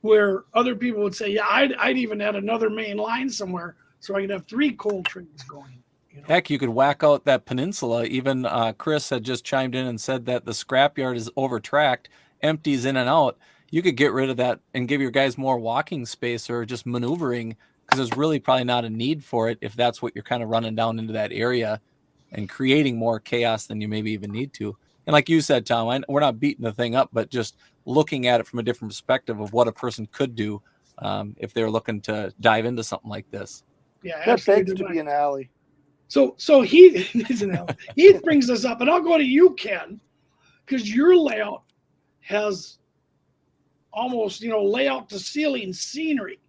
Where other people would say, yeah, I'd even add another main line somewhere so I could have 3 coal trains going. Heck, you could whack out that peninsula. Even Chris had just chimed in and said that the scrapyard is overtracked, empties in and out. You could get rid of that and give your guys more walking space or just maneuvering, because there's really probably not a need for it if that's what you're kind of running down into that area and creating more chaos than you maybe even need to. And like you said, Tom, we're not beating the thing up, but just looking at it from a different perspective of what a person could do if they're looking to dive into something like this. Yeah, that begs to be an alley. So Heath Heath brings us up, and I'll go to you, Ken, because your layout has almost layout to ceiling scenery.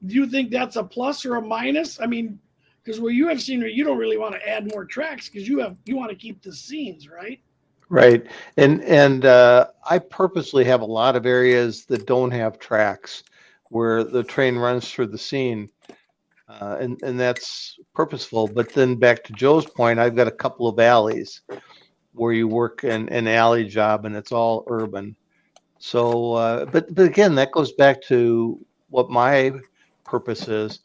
Do you think that's a plus or a minus? I mean, because where you have scenery, you don't really want to add more tracks because you want to keep the scenes, right? Right. And I purposely have a lot of areas that don't have tracks where the train runs through the scene. And that's purposeful. But then back to Joe's point, I've got a couple of alleys where you work an alley job and it's all urban. So, but again, that goes back to what my purpose is.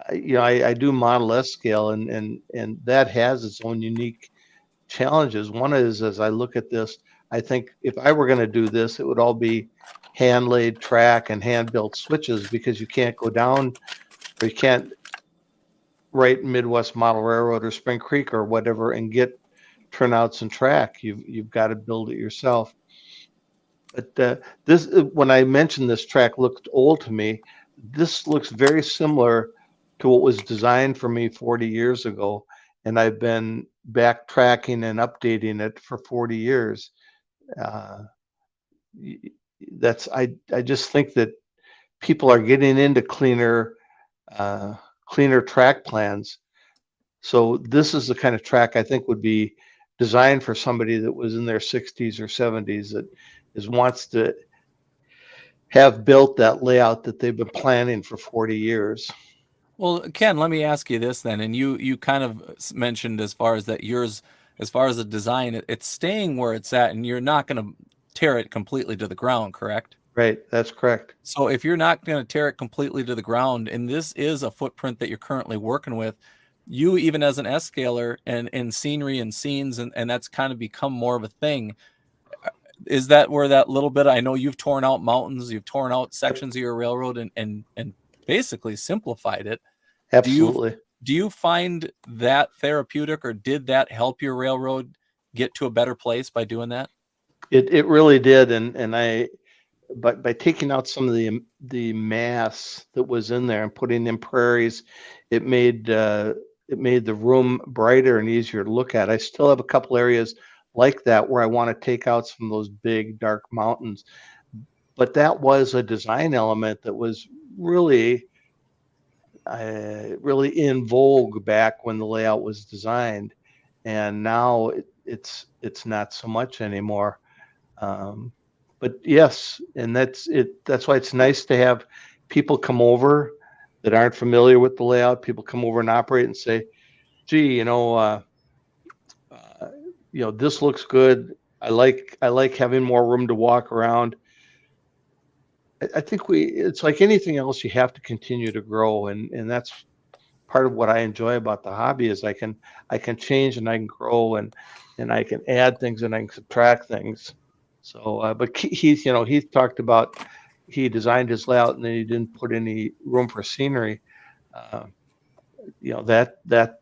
I do Model S scale and that has its own unique challenges. One is, as I look at this, I think if I were going to do this, it would all be hand laid track and hand built switches, because you can't go down, or you can't write Midwest Model Railroad or Spring Creek or whatever and get turnouts and track. You've got to build it yourself. But when I mentioned this track looked old to me, this looks very similar to what was designed for me 40 years ago, and I've been backtracking and updating it for 40 years. Uh, I just think that people are getting into cleaner track plans. So this is the kind of track I think would be designed for somebody that was in their 60s or 70s that wants to have built that layout that they've been planning for 40 years. Well, Ken, let me ask you this then. And you kind of mentioned as far as that yours, as far as the design, it's staying where it's at, and you're not going to tear it completely to the ground, correct? Right, that's correct. So if you're not going to tear it completely to the ground, and this is a footprint that you're currently working with, you even as an S-scaler and scenery and scenes, and that's kind of become more of a thing. Is that where that little bit, I know you've torn out mountains, you've torn out sections of your railroad and basically simplified it. Absolutely. Do you find that therapeutic, or did that help your railroad get to a better place by doing that? It really did, but by taking out some of the mass that was in there and putting in prairies, it made the room brighter and easier to look at. I still have a couple areas like that where I want to take out some of those big dark mountains, but that was a design element that was really in vogue back when the layout was designed, and now it's not so much anymore. But yes, and that's it. That's why it's nice to have people come over that aren't familiar with the layout. People come over and operate and say, "Gee, this looks good. I like having more room to walk around." I think it's like anything else. You have to continue to grow, and that's part of what I enjoy about the hobby is I can change and I can grow and I can add things and I can subtract things. So, but Heath talked about he designed his layout and then he didn't put any room for scenery. That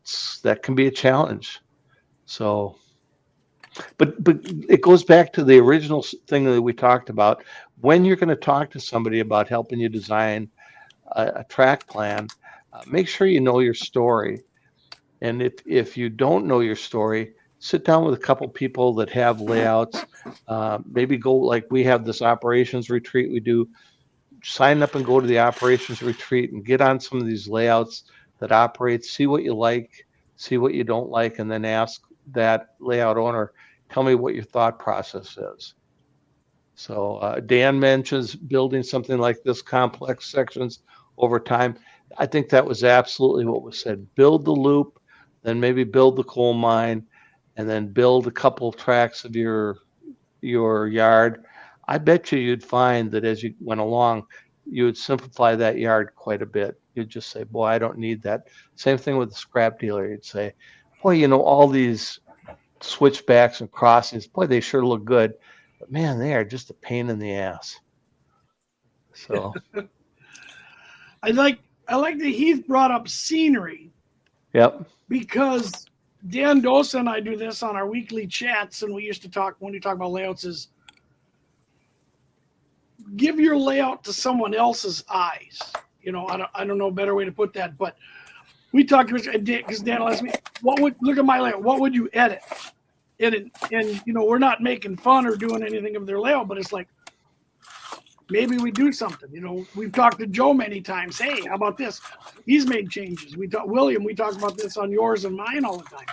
can be a challenge. So, but it goes back to the original thing that we talked about. When you're going to talk to somebody about helping you design a track plan, make sure you know your story. And if you don't know your story, sit down with a couple people that have layouts. Maybe go, like we have this operations retreat we do, sign up and go to the operations retreat and get on some of these layouts that operate, see what you like, see what you don't like, and then ask that layout owner, tell me what your thought process is. So Dan mentions building something like this, complex sections over time. I think that was absolutely what was said. Build the loop, then maybe build the coal mine, and then build a couple of tracks of your yard. I bet you'd find that as you went along, you would simplify that yard quite a bit. You'd just say, boy, I don't need that. Same thing with the scrap dealer. You'd say, boy, all these switchbacks and crossings, boy, they sure look good, but man, they are just a pain in the ass. So I like that Heath brought up scenery. Yep. Because Dan Dosa and I do this on our weekly chats, and we used to talk when we talk about layouts is give your layout to someone else's eyes. I don't know a better way to put that, but we talked because Dan asked me, look at my layout, what would you edit? And we're not making fun or doing anything of their layout, but it's like, maybe we do something. We've talked to Joe many times. Hey, how about this? He's made changes. We talked about this on yours and mine all the time.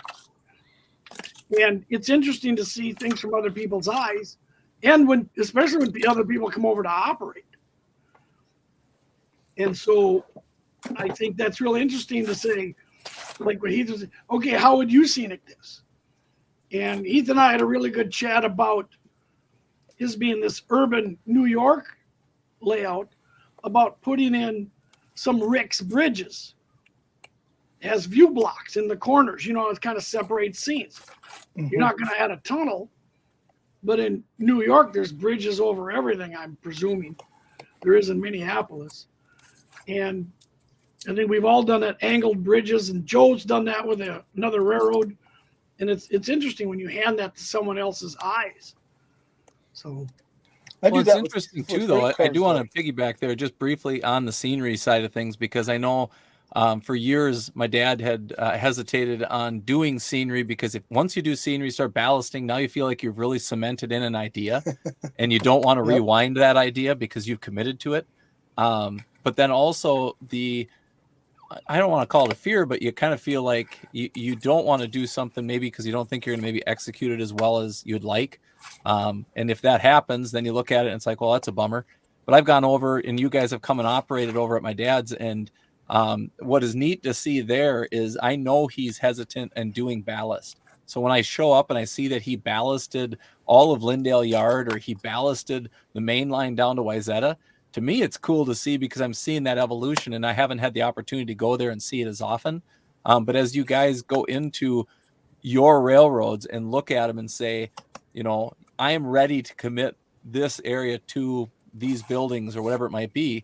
And it's interesting to see things from other people's eyes, and especially when the other people come over to operate. And so I think that's really interesting to say, like what Heath was saying, okay, how would you scenic this? And Heath and I had a really good chat about his being this urban New York layout, about putting in some Rick's bridges. It has view blocks in the corners, it kind of separates scenes. Mm-hmm. You're not going to add a tunnel, but in New York, there's bridges over everything, I'm presuming. There is in Minneapolis. And I think we've all done that, angled bridges, and Joe's done that with another railroad. And it's interesting when you hand that to someone else's eyes. So it's interesting too, though. I do want to piggyback there just briefly on the scenery side of things, because I know For years, my dad had hesitated on doing scenery because once you do scenery, start ballasting, now you feel like you've really cemented in an idea and you don't want to rewind that idea because you've committed to it. But then also I don't want to call it a fear, but you kind of feel like you don't want to do something maybe because you don't think you're going to maybe execute it as well as you'd like. And if that happens, then you look at it and it's like, well, that's a bummer. But I've gone over and you guys have come and operated over at my dad's. And what is neat to see there is I know he's hesitant and doing ballast. So when I show up and I see that he ballasted all of Lindale Yard or he ballasted the main line down to Wayzata, to me, it's cool to see because I'm seeing that evolution and I haven't had the opportunity to go there and see it as often. But as you guys go into your railroads and look at them and say, I am ready to commit this area to these buildings or whatever it might be,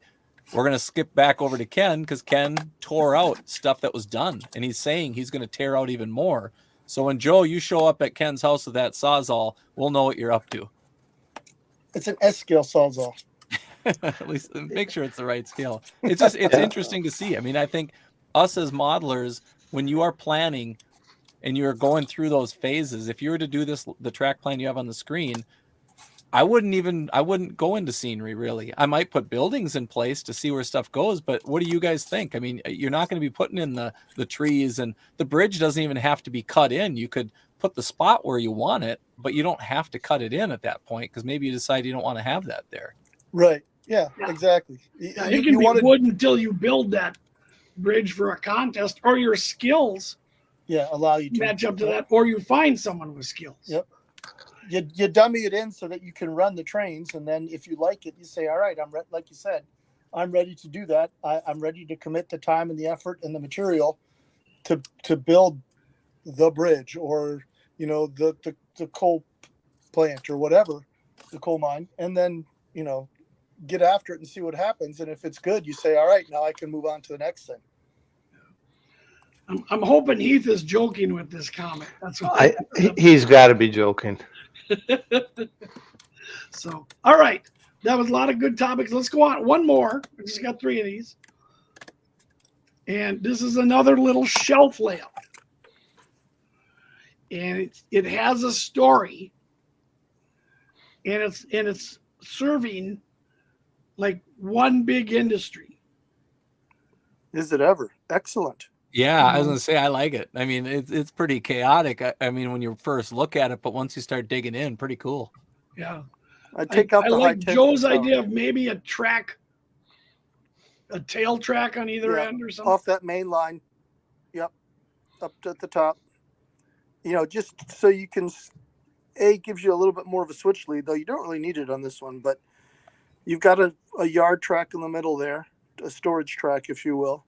we're going to skip back over to Ken because Ken tore out stuff that was done. And he's saying he's going to tear out even more. So when Joe, you show up at Ken's house with that Sawzall, we'll know what you're up to. It's an S-scale Sawzall. At least make sure it's the right scale. It's interesting to see. I mean, I think us as modelers, when you are planning and you're going through those phases, if you were to do the track plan you have on the screen, I wouldn't go into scenery really. I might put buildings in place to see where stuff goes, but what do you guys think? I mean, you're not going to be putting in the trees, and the bridge doesn't even have to be cut in. You could put the spot where you want it, but you don't have to cut it in at that point because maybe you decide you don't want to have that there. Right. Yeah. Exactly. Yeah, it can be wood until you build that bridge for a contest, or your skills allow you to match up to that, or you find someone with skills. Yep. You dummy it in so that you can run the trains, and then if you like it, you say, all right, like you said, I'm ready to do that. I'm ready to commit the time and the effort and the material to build the bridge or the coal plant or whatever, the coal mine, and then get after it and see what happens. And if it's good, you say, all right, now I can move on to the next thing. I'm hoping Heath is joking with this comment. That's what he's got to be joking. So, all right. That was a lot of good topics. Let's go on. One more. I just got 3 of these. And this is another little shelf layout. And it has a story. And it's serving like one big industry. Is it ever? Excellent. Yeah, I was going to say, I like it. I mean, it's pretty chaotic. I mean, when you first look at it, but once you start digging in, pretty cool. Yeah. I take out I the like high Joe's idea of maybe a tail track on either end or something. Off that main line. Yep. Up at the top. Just so you can, gives you a little bit more of a switch lead, though you don't really need it on this one, but you've got a yard track in the middle there, a storage track, if you will.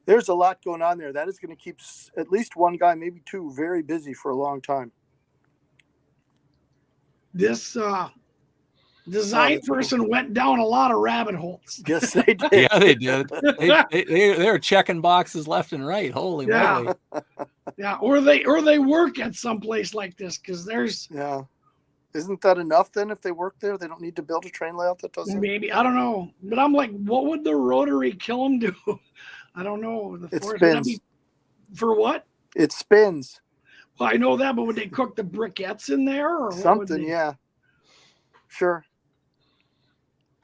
There's a lot going on there. That is going to keep at least one guy, maybe two, very busy for a long time. This design person went down a lot of rabbit holes. Yes, they did. Yeah, they did. They were checking boxes left and right. Holy moly. Yeah, or they work at some place like this because there's. Yeah. Isn't that enough then? If they work there, they don't need to build a train layout that doesn't. Maybe, I don't know, but I'm like, what would the rotary kiln do? I don't know. It spins. For what? It spins. Well, I know that, but would they cook the briquettes in there or something? Yeah. Sure.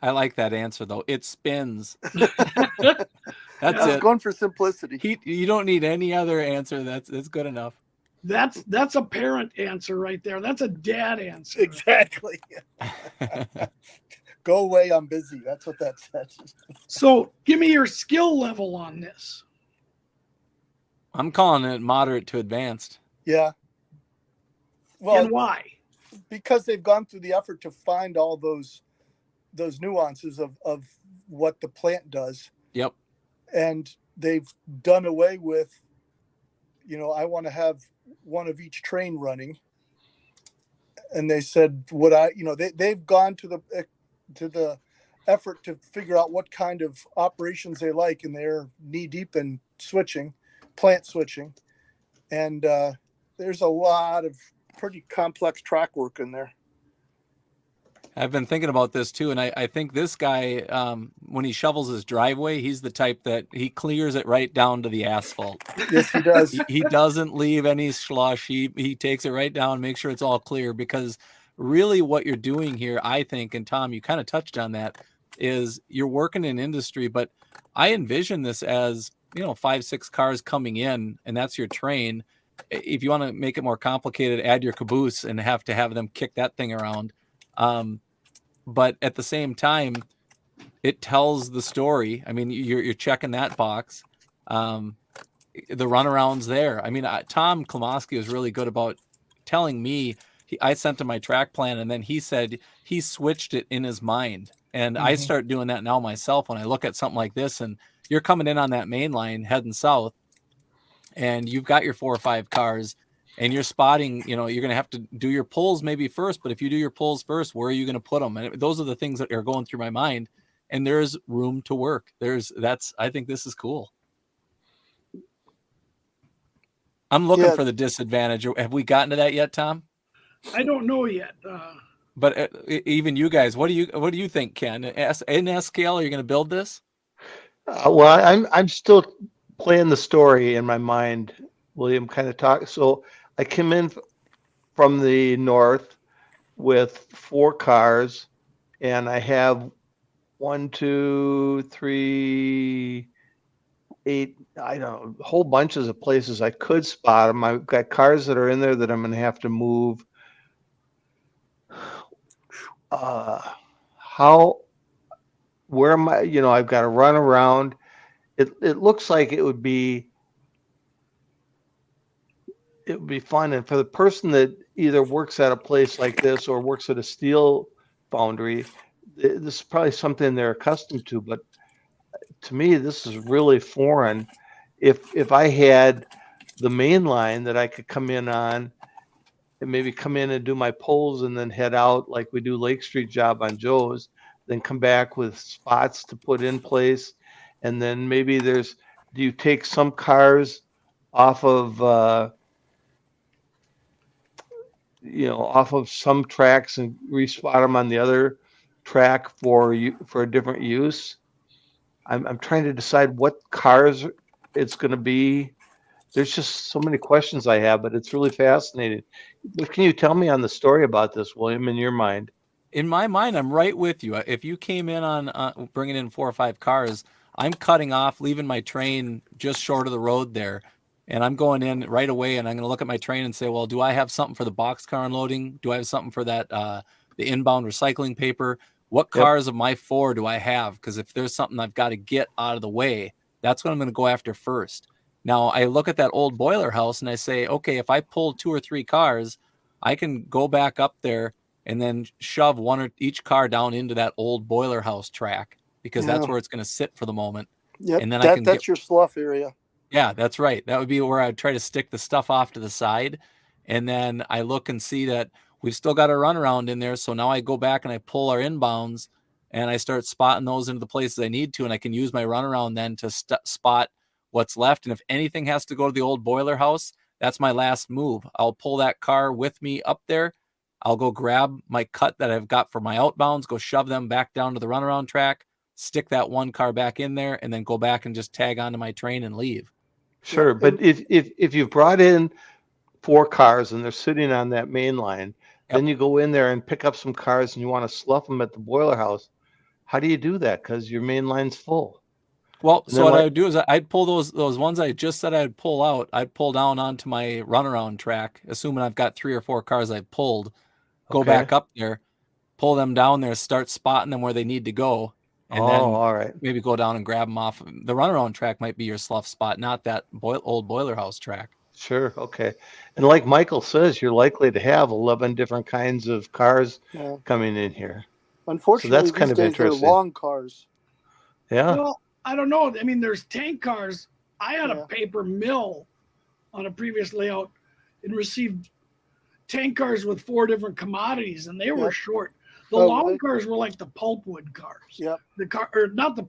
I like that answer though. It spins. That's it. Going for simplicity. You don't need any other answer. That's good enough. That's a parent answer right there. That's a dad answer. Exactly. Go away, I'm busy. That's what that says. So give me your skill level on this. I'm calling it moderate to advanced. Yeah. Well, and why? Because they've gone through the effort to find all those nuances of what the plant does. Yep. And they've done away with, I want to have one of each train running. And they said, they've gone to the effort to figure out what kind of operations they like, and they're knee deep in plant switching. And there's a lot of pretty complex track work in there. I've been thinking about this too, and I think this guy, when he shovels his driveway, he's the type that he clears it right down to the asphalt. Yes, he does. He doesn't leave any slush. He takes it right down, make sure it's all clear, because really what you're doing here, I think, and Tom, you kind of touched on that, is you're working in industry, but I envision this as, 5-6 cars coming in, and that's your train. If you want to make it more complicated, add your caboose and have to have them kick that thing around. But at the same time, it tells the story. I mean, you're checking that box. The runaround's there. I mean, Tom Klomoski was really good about telling me. I sent him my track plan, and then he said he switched it in his mind. And I start doing that now myself when I look at something like this, and you're coming in on that main line heading south, and you've got your 4 or 5 cars, and you're spotting, you're going to have to do your pulls maybe first, but if you do your pulls first, where are you going to put them? And those are the things that are going through my mind, and there's room to work. I think this is cool. I'm looking for the disadvantage. Have we gotten to that yet, Tom? I don't know yet. But even you guys, what do you think, Ken? In S-scale, are you going to build this? Well, I'm still playing the story in my mind. William kind of talked. So I came in from the north with 4 cars, and I have 1, 2, 3, 8. I don't know, whole bunches of places I could spot them. I've got cars that are in there that I'm going to have to move. Where am I? I've got to run around. It looks like it would be fun. And for the person that either works at a place like this or works at a steel foundry, this is probably something they're accustomed to. But to me, this is really foreign. If I had the main line that I could come in on, and maybe come in and do my pulls and then head out like we do Lake Street job on Joe's, then come back with spots to put in place. And then maybe do you take some cars off of, off of some tracks and respot them on the other track for a different use? I'm trying to decide what cars it's going to be. There's just so many questions I have, but it's really fascinating. What can you tell me on the story about this, William, in your mind? In my mind, I'm right with you. If you came in on bringing in 4 or 5 cars, I'm cutting off, leaving my train just short of the road there, and I'm going in right away, and I'm going to look at my train and say, well, do I have something for the boxcar unloading? Do I have something for that the inbound recycling paper? What cars of my 4 do I have? Because if there's something I've got to get out of the way, that's what I'm going to go after first. Now, I look at that old boiler house and I say, okay, if I pull 2 or 3 cars, I can go back up there and then shove each car down into that old boiler house track, because that's where it's going to sit for the moment. Yep, and then that's your slough area. Yeah, that's right. That would be where I'd try to stick the stuff off to the side. And then I look and see that we've still got a runaround in there. So now I go back and I pull our inbounds and I start spotting those into the places I need to. And I can use my runaround then to spot what's left. And if anything has to go to the old boiler house, that's my last move. I'll pull that car with me up there. I'll go grab my cut that I've got for my outbounds, go shove them back down to the runaround track, stick that 1 car back in there, and then go back and just tag onto my train and leave. Sure. But if you've brought in 4 cars and they're sitting on that main line, then you go in there and pick up some cars and you want to slough them at the boiler house. How do you do that? Because your main line's full. Well, so what I would do is I'd pull those ones I just said I'd pull out. I'd pull down onto my runaround track, assuming I've got 3 or 4 cars I've pulled. Go back up there, pull them down there, start spotting them where they need to go, and then all right, maybe go down and grab them off. The runaround track might be your slough spot, not that old boiler house track. Sure, okay. And like Michael says, you're likely to have 11 different kinds of cars coming in here. Unfortunately, so that's kind of interesting. They're long cars. Yeah. Well, I don't know. I mean, there's tank cars. I had a paper mill on a previous layout and received tank cars with 4 different commodities, and they were short. The long cars were like the pulpwood cars. Yep. The car, or not the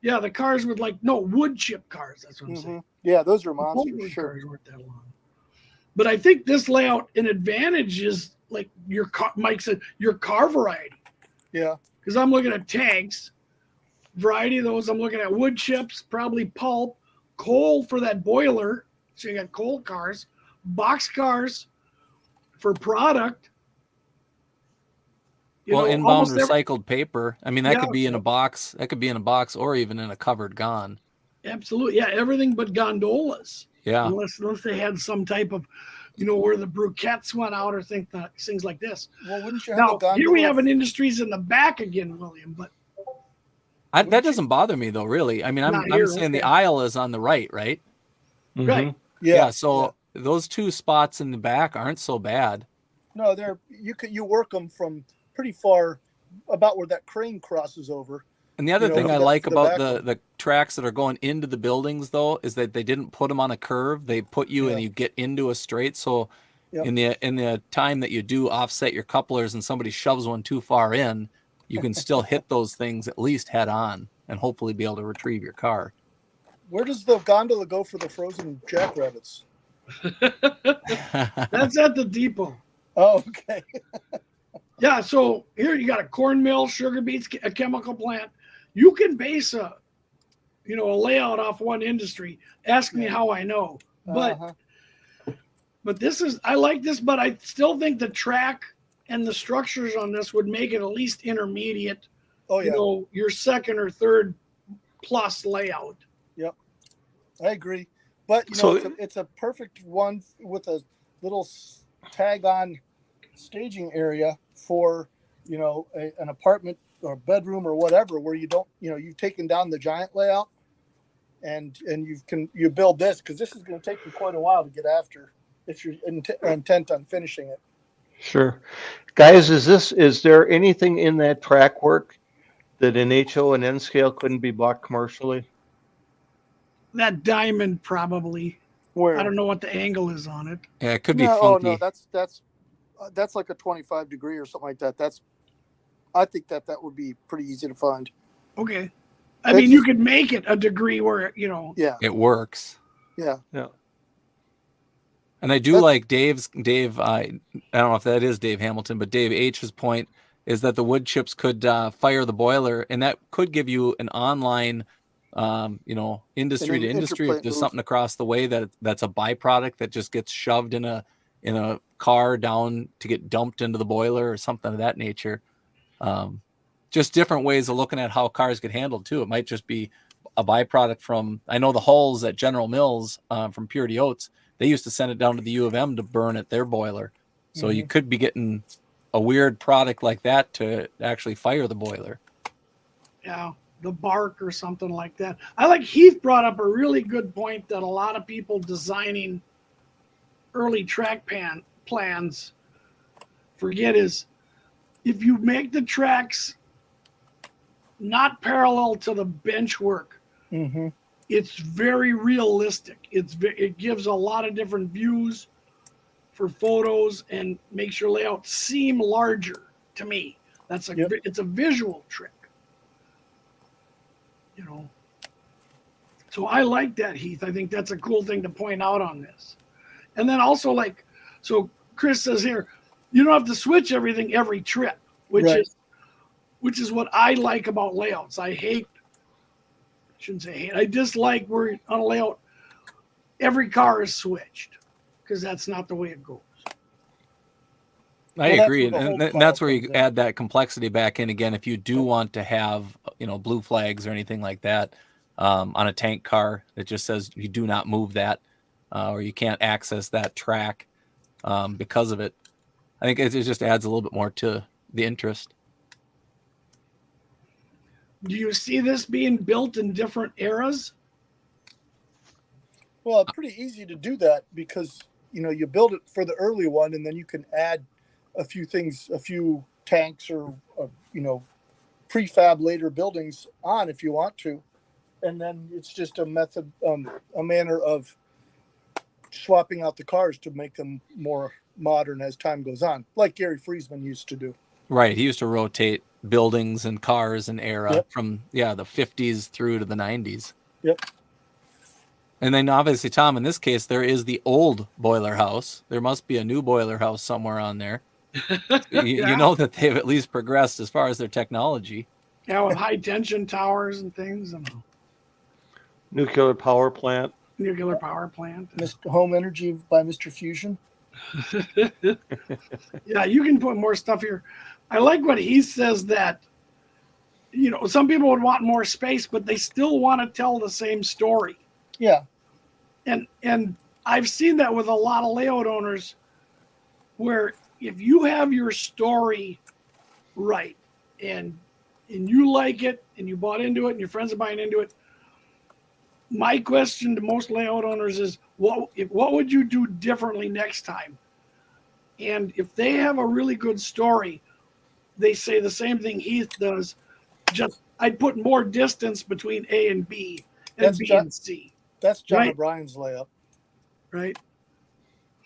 the cars with wood chip cars. That's what I'm saying. Yeah, those are the monsters. Sure. Cars weren't that long. But I think this layout, an advantage is like your car, Mike said, your car variety. Yeah. Because I'm looking at tanks, variety of those. I'm looking at wood chips, probably pulp, coal for that boiler. So you got coal cars, box cars for product. Well, inbound almost recycled paper. I mean, that Yeah. could be in a box. That could be in a box or even in a covered gon. Absolutely. Yeah, everything but gondolas. Yeah. Unless they had some type of, where the briquettes went out or things like this. Well, wouldn't you have a Now, gondola? here we have an industries in the back again, William, but That doesn't bother me though, really. I mean, I'm Not here, saying the okay. aisle is on the right, right? right. Yeah. So those two spots in the back aren't so bad. No, you work them from pretty far, about where that crane crosses over. And the other thing I for like the about back the tracks that are going into the buildings, though, is that they didn't put them on a curve. They put you and you get into a straight. So Yep. in the time that you do offset your couplers and somebody shoves one too far in, you can still hit those things at least head on and hopefully be able to retrieve your car. Where does the gondola go for the frozen jackrabbits? That's at the depot. Oh, okay. Yeah, so here you got a corn mill, sugar beets, a chemical plant. You can base a layout off one industry. Ask me how I know. But but I like this, but I still think the track and the structures on this would make it at least intermediate. Oh yeah. Your second or third plus layout. Yep. I agree. But it's a perfect one with a little tag on staging area for an apartment or bedroom or whatever, where you don't you've taken down the giant layout and you build this, because this is going to take you quite a while to get after if you're intent on finishing it. Sure. Guys, is there anything in that track work that in HO and N scale couldn't be bought commercially? That diamond probably. Where? I don't know what the angle is on it. Yeah, it could be No, funky. no, that's like a 25 degree or something like that. I think that would be pretty easy to find. Okay. I mean, you could make it a degree where, Yeah. It works. Yeah. Yeah. And I do like Dave, I don't know if that is Dave Hamilton, but Dave H's point is that the wood chips could fire the boiler, and that could give you an online, industry to industry. If there's something across the way that's a byproduct that just gets shoved in a car down to get dumped into the boiler or something of that nature. Just different ways of looking at how cars get handled too. It might just be a byproduct from, I know the hulls at General Mills from Purity Oats, they used to send it down to the U of M to burn at their boiler. So you could be getting a weird product like that to actually fire the boiler. Yeah. The bark or something like that. I like Heath brought up a really good point that a lot of people designing early track plans forget is, if you make the tracks not parallel to the bench work, it's very realistic. It gives a lot of different views for photos and makes your layout seem larger to me. It's a visual trick. So I like that, Heath. I think that's a cool thing to point out on this. And then also, so Chris says here, you don't have to switch everything every trip, which is what I like about layouts. I dislike where on a layout every car is switched, because that's not the way it goes. I agree, and that's where you add that complexity back in again. If you do want to have blue flags or anything like that on a tank car that just says you do not move that, or you can't access that track because of it, I think it just adds a little bit more to the interest. Do you see this being built in different eras? Well, it's pretty easy to do that, because you build it for the early one, and then you can add a few things, a few tanks or prefab later buildings on if you want to, and then it's just a method, a manner of swapping out the cars to make them more modern as time goes on, like Gary Friesman used to do. Right, he used to rotate buildings and cars and era from the 50s through to the 90s. Yep. And then obviously, Tom, in this case, there is the old boiler house. There must be a new boiler house somewhere on there. You know that they've at least progressed as far as their technology. Yeah, with high tension towers and things, and Nuclear power plant. nuclear power plant. Mr. Home Energy by Mr. Fusion. Yeah, you can put more stuff here. I like what he says that, some people would want more space, but they still want to tell the same story. Yeah. And I've seen that with a lot of layout owners where if you have your story right and you like it and you bought into it and your friends are buying into it, my question to most layout owners is what would you do differently next time? And if they have a really good story, they say the same thing Heath does, just I'd put more distance between A and B and That's B and C. That's John Right. O'Brien's layup. Right?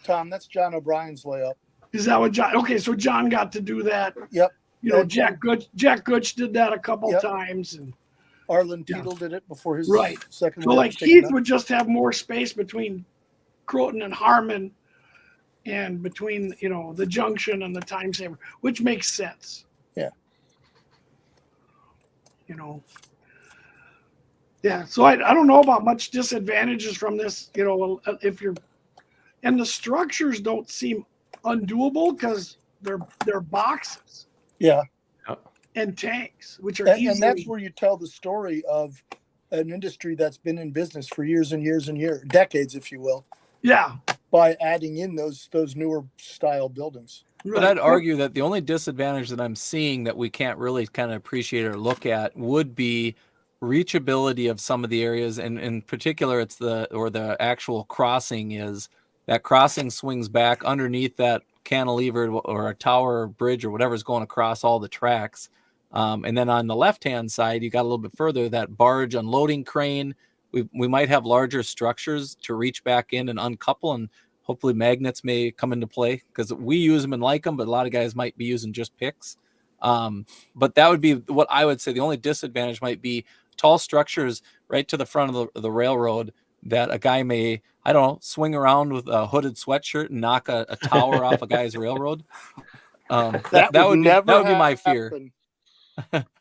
Tom, that's John O'Brien's layup. Is that what John? Okay, so John got to do that. Yep. Jack Gooch did that a couple Yep. times, and Arlen Yeah. Teetle did it before his Right. second so layup like was taken Heath out. would just have more space between Croton and Harmon, and between the junction and the time saver, which makes sense. Yeah. Yeah. So I don't know about much disadvantages from this. If you're, and the structures don't seem undoable because they're boxes Yeah. and tanks, which are And that's where you tell the story of an industry that's been in business for years and years and years, decades, if you will, yeah. by adding in those newer style buildings. But I'd argue that the only disadvantage that I'm seeing that we can't really kind of appreciate or look at would be reachability of some of the areas, and in particular, it's the actual crossing is that crossing swings back underneath that cantilever or a tower or bridge or whatever's going across all the tracks. And then on the left-hand side, you got a little bit further, that barge unloading crane. We might have larger structures to reach back in and uncouple, and hopefully magnets may come into play because we use them and like them, but a lot of guys might be using just picks. But that would be what I would say. The only disadvantage might be tall structures right to the front of the railroad that a guy may, I don't know, swing around with a hooded sweatshirt and knock a tower off a guy's railroad. That would be my fear.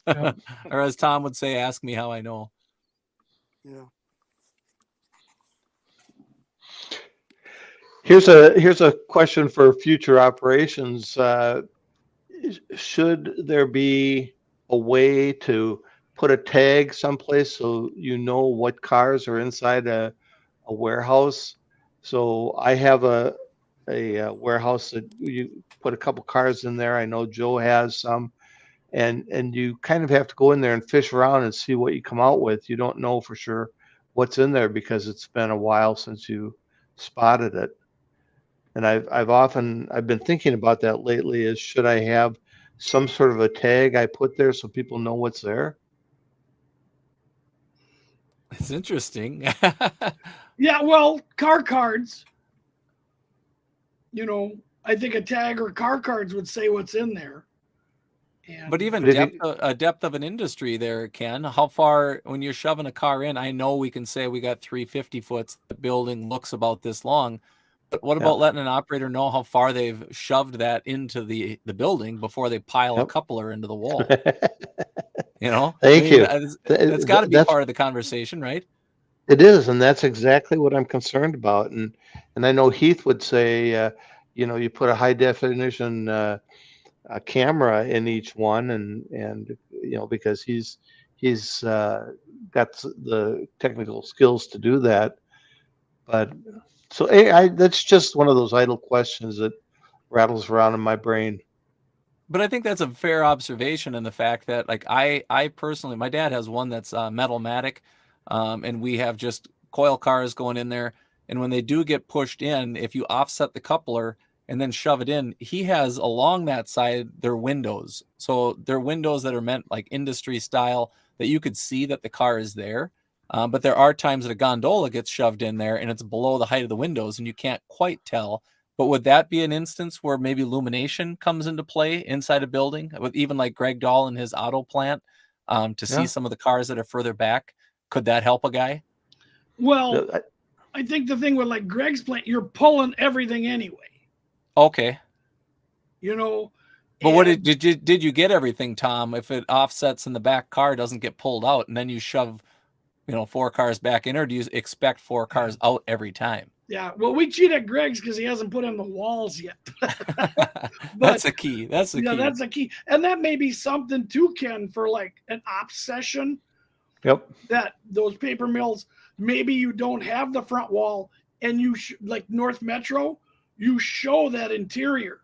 Or as Tom would say, ask me how I know. Yeah. Here's a question for future operations. Should there be a way to put a tag someplace so you know what cars are inside a warehouse? So I have a warehouse that you put a couple cars in there. I know Joe has some, and you kind of have to go in there and fish around and see what you come out with. You don't know for sure what's in there because it's been a while since you spotted it. And I've been thinking about that lately, is should I have some sort of a tag I put there so people know what's there? It's interesting. Yeah, well, car cards, I think a tag or car cards would say what's in there. But even depth of an industry there, Ken, how far, when you're shoving a car in, I know we can say we got 350 foot, the building looks about this long. But what about letting an operator know how far they've shoved that into the building before they pile a coupler into the wall? Thank you. That's got to be part of the conversation, right? It is, and that's exactly what I'm concerned about. And I know Heath would say, you put a high definition a camera in each one, and because he's got the technical skills to do that. But so that's just one of those idle questions that rattles around in my brain. But I think that's a fair observation in the fact that, like, I personally, my dad has one that's Metal-matic, and we have just coil cars going in there. And when they do get pushed in, if you offset the coupler and then shove it in, he has along that side their windows. So they're windows that are meant like industry style that you could see that the car is there. But there are times that a gondola gets shoved in there and it's below the height of the windows and you can't quite tell. But would that be an instance where maybe illumination comes into play inside a building, with even like Greg Dahl in his auto plant, to see some of the cars that are further back? Could that help a guy? Well, I think the thing with like Greg's plant, you're pulling everything anyway. Okay. you know. But what And- did you get everything, Tom? If it offsets and the back car doesn't get pulled out, and then you shove, 4 cars back in, or do you expect 4 cars out every time? Yeah, well, we cheat at Greg's because he hasn't put in the walls yet. That's a key. That's a yeah, key. that's a key, and that may be something too, Ken, for like an ops session. Yep. That those paper mills, maybe you don't have the front wall, and you like North Metro, you show that interior.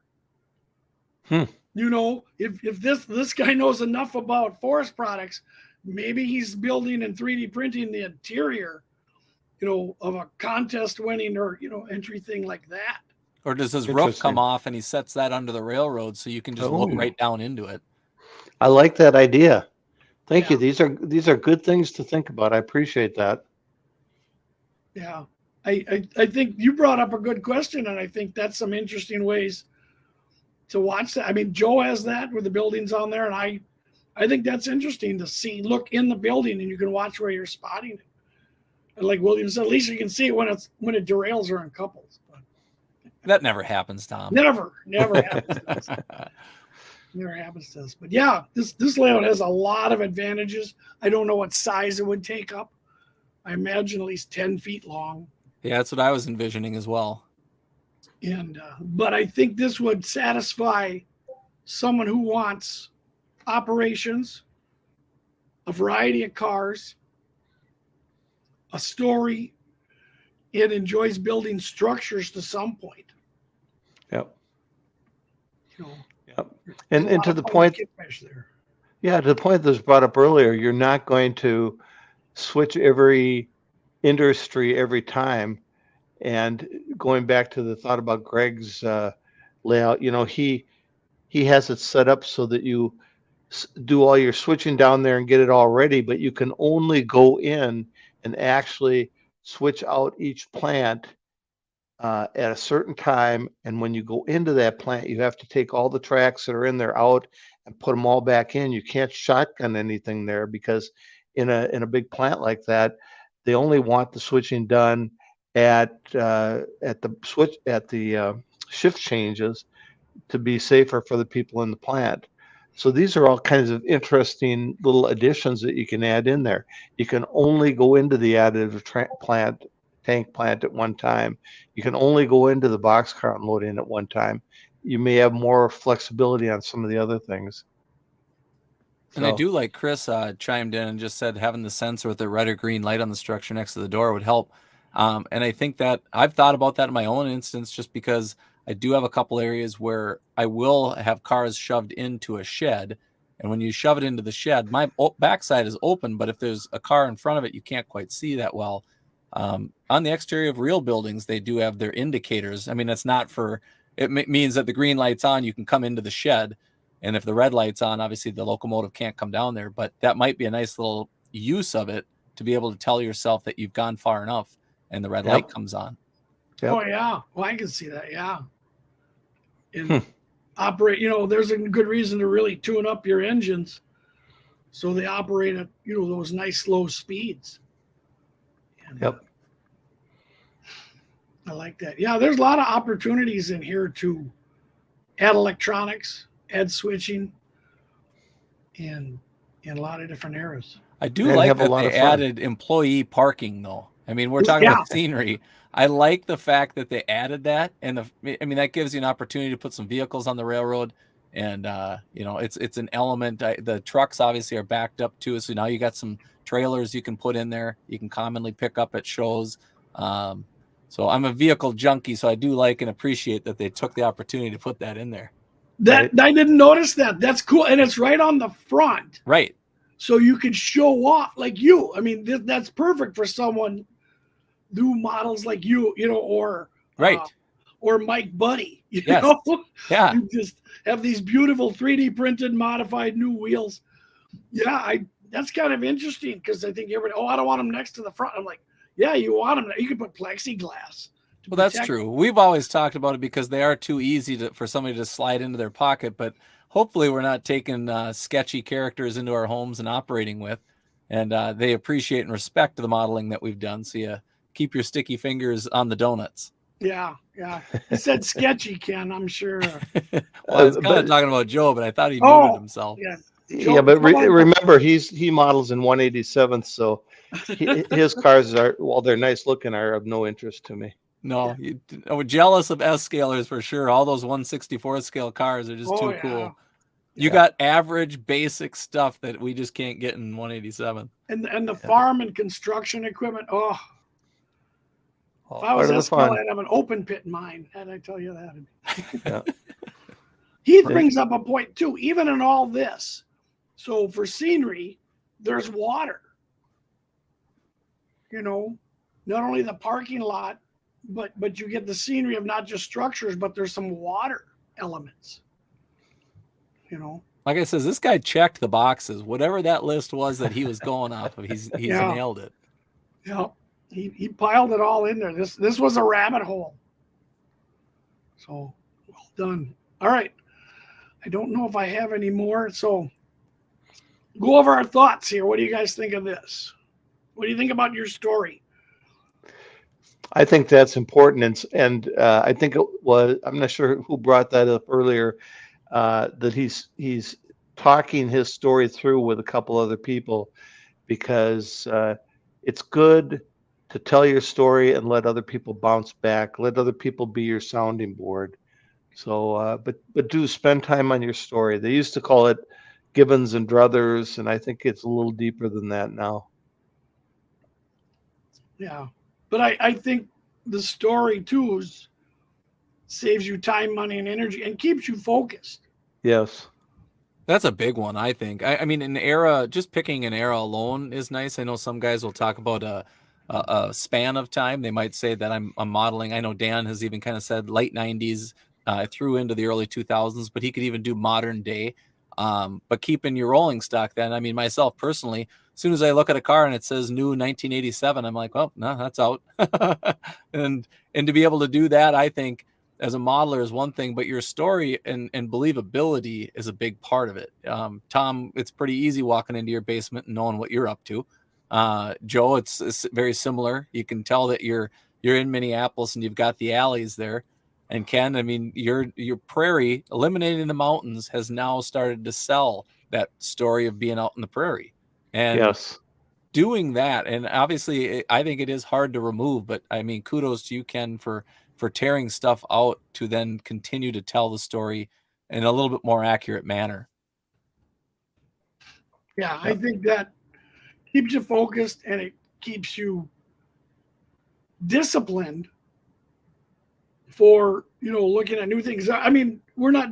If this guy knows enough about forest products, maybe he's building and 3D printing the interior, of a contest winning or entry thing like that. Or does his roof come off and he sets that under the railroad so you can just look right down into it? I like that idea. Thank you. These are good things to think about. I appreciate that. Yeah. I think you brought up a good question, and I think that's some interesting ways to watch that. I mean, Joe has that with the buildings on there, and I think that's interesting to look in the building and you can watch where you're spotting it. And like William said, at least you can see it when it derails or in couples. But that never happens, Tom. Never happens to us. Never happens to us. But yeah, this layout has a lot of advantages. I don't know what size it would take up. I imagine at least 10 feet long. Yeah, that's what I was envisioning as well. And but I think this would satisfy someone who wants operations, a variety of cars, a story, and enjoys building structures to some point. Yep. Yep. And to the point, to the point that was brought up earlier, you're not going to switch every industry every time. And going back to the thought about Greg's layout, he has it set up so that you do all your switching down there and get it all ready, but you can only go in and actually switch out each plant at a certain time. And when you go into that plant, you have to take all the tracks that are in there out and put them all back in. You can't shotgun anything there because in a big plant like that, they only want the switching done at the shift changes to be safer for the people in the plant. So these are all kinds of interesting little additions that you can add in there. You can only go into the additive tank plant at one time. You can only go into the boxcar unloading at one time. You may have more flexibility on some of the other things. And I do like Chris chimed in and just said having the sensor with the red or green light on the structure next to the door would help. And I think that I've thought about that in my own instance, just because I do have a couple areas where I will have cars shoved into a shed. And when you shove it into the shed, my backside is open, but if there's a car in front of it, you can't quite see that well. On the exterior of real buildings, they do have their indicators. I mean, it's not it means that the green light's on, you can come into the shed. And if the red light's on, obviously the locomotive can't come down there, but that might be a nice little use of it to be able to tell yourself that you've gone far enough and the red light comes on. Yep. Oh yeah. Well, I can see that. Yeah. And operate, there's a good reason to really tune up your engines so they operate at, those nice slow speeds. And, yep. I like that. Yeah. There's a lot of opportunities in here to add electronics, add switching, and in a lot of different areas. I do like that they added employee parking, though. I mean, we're talking about scenery. I like the fact that they added that, and that gives you an opportunity to put some vehicles on the railroad, and it's an element. The trucks obviously are backed up too, so now you got some trailers you can put in there. You can commonly pick up at shows. So I'm a vehicle junkie, so I do like and appreciate that they took the opportunity to put that in there. I didn't notice that. That's cool, and it's right on the front. Right. So you could show off like you. I mean, that's perfect for someone new models like you, or right, or Mike Buddy. You yes. know, yeah. You just have these beautiful 3D printed, modified new wheels. Yeah, that's kind of interesting because I think everybody, I don't want them next to the front. I'm like, yeah, you want them. You can put plexiglass. Well, that's true. We've always talked about it because they are too easy for somebody to slide into their pocket, but hopefully we're not taking sketchy characters into our homes and operating with, and they appreciate and respect the modeling that we've done. So you keep your sticky fingers on the donuts. Yeah, yeah. He said sketchy, Ken. I'm sure. Well, I was kind But- of talking about Joe, but I thought he muted Oh, himself. yeah. Yeah, but Joe, remember, he models in 187th, so his cars are, while they're nice looking, are of no interest to me. No, we're jealous of S scalers for sure. All those 1/64 scale cars are just Oh, too yeah. cool. You Yeah. got average basic stuff that we just can't get in 187. And the farm and construction equipment. Oh, All if I was part of the SQL, fun. I'd have an open pit mine. Had I tell you that? Yeah. Heath brings up a point too. Even in all this, so for scenery, there's water. You know, not only the parking lot, but you get the scenery of not just structures, but there's some water elements. You know, Like I says, this guy checked the boxes. Whatever that list was that he was going off of, he's Yeah. nailed it. yeah, he piled it all in there. This was a rabbit hole. So well done. All right. I don't know if I have any more. So go over our thoughts here. What do you guys think of this? What do you think about your story? I think that's important, and I think it was, I'm not sure who brought that up earlier, that he's talking his story through with a couple other people, because it's good to tell your story and let other people bounce back, let other people be your sounding board. So, but do spend time on your story. They used to call it Gibbons and Druthers, and I think it's a little deeper than that now. Yeah. But I think the story too saves you time, money, and energy and keeps you focused. Yes. That's a big one, I think. I mean, an era, just picking an era alone is nice. I know some guys will talk about a span of time. They might say that I'm modeling. I know Dan has even kind of said late 90s through into the early 2000s, but he could even do modern day. But keeping your rolling stock then, I mean, myself personally, as soon as I look at a car and it says new 1987, I'm like, well, no, that's out. and to be able to do that, I think, as a modeler is one thing, but your story and believability is a big part of it. Tom, it's pretty easy walking into your basement and knowing what you're up to. Joe, it's very similar. You can tell that you're in Minneapolis and you've got the alleys there. And Ken, I mean, your prairie, eliminating the mountains, has now started to sell that story of being out in the prairie. And Yes. doing that, and obviously I think it is hard to remove, but I mean, kudos to you, Ken, for tearing stuff out to then continue to tell the story in a little bit more accurate manner. Yeah, I think that keeps you focused and it keeps you disciplined for, looking at new things. I mean, we're not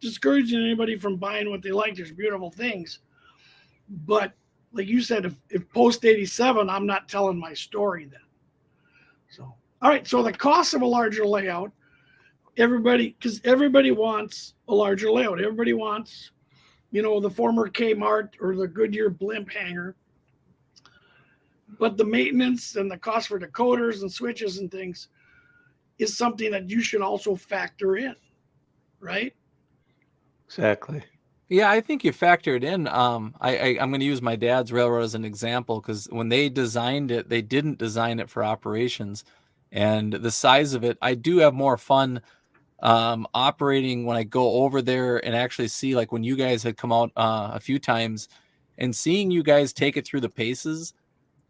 discouraging anybody from buying what they like. There's beautiful things. But like you said, if post 87, I'm not telling my story then. So, all right. So the cost of a larger layout, because everybody wants a larger layout. Everybody wants, the former Kmart or the Goodyear blimp hanger. But the maintenance and the cost for decoders and switches and things is something that you should also factor in, right? Exactly. Yeah, I think you factored in. I'm going to use my dad's railroad as an example, because when they designed it, they didn't design it for operations, and the size of it, I do have more fun operating when I go over there and actually see, like when you guys had come out a few times, and seeing you guys take it through the paces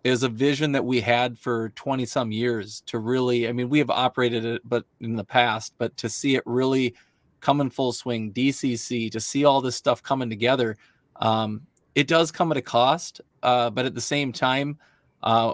is a vision that we had for 20 some years to really, I mean, we have operated it, but in the past, but to see it really come in full swing, DCC, to see all this stuff coming together, it does come at a cost. But at the same time,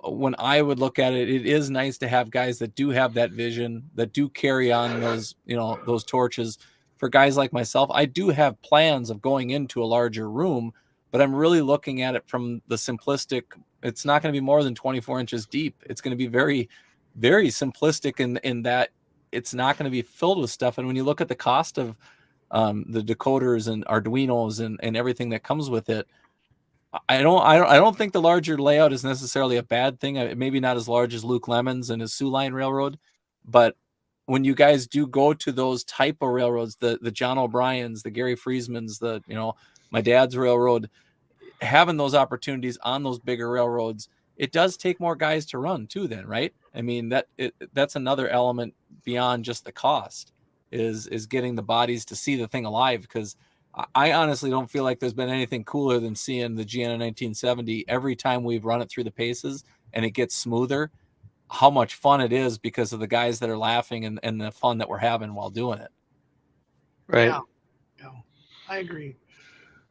when I would look at it, it is nice to have guys that do have that vision, that do carry on those, those torches. For guys like myself, I do have plans of going into a larger room, but I'm really looking at it from the simplistic. It's not going to be more than 24 inches deep. It's going to be very, very simplistic in that it's not going to be filled with stuff. And when you look at the cost of the decoders and Arduinos and everything that comes with it, I don't think the larger layout is necessarily a bad thing. Maybe not as large as Luke Lemon's and his Sioux Line Railroad, but when you guys do go to those type of railroads, the John O'Brien's, the Gary Friesman's, my dad's railroad, having those opportunities on those bigger railroads, it does take more guys to run too then, right? I mean, that's another element beyond just the cost is getting the bodies to see the thing alive, because I honestly don't feel like there's been anything cooler than seeing the Gienah 1970 every time we've run it through the paces and it gets smoother, how much fun it is because of the guys that are laughing and the fun that we're having while doing it. Right. Yeah, I agree.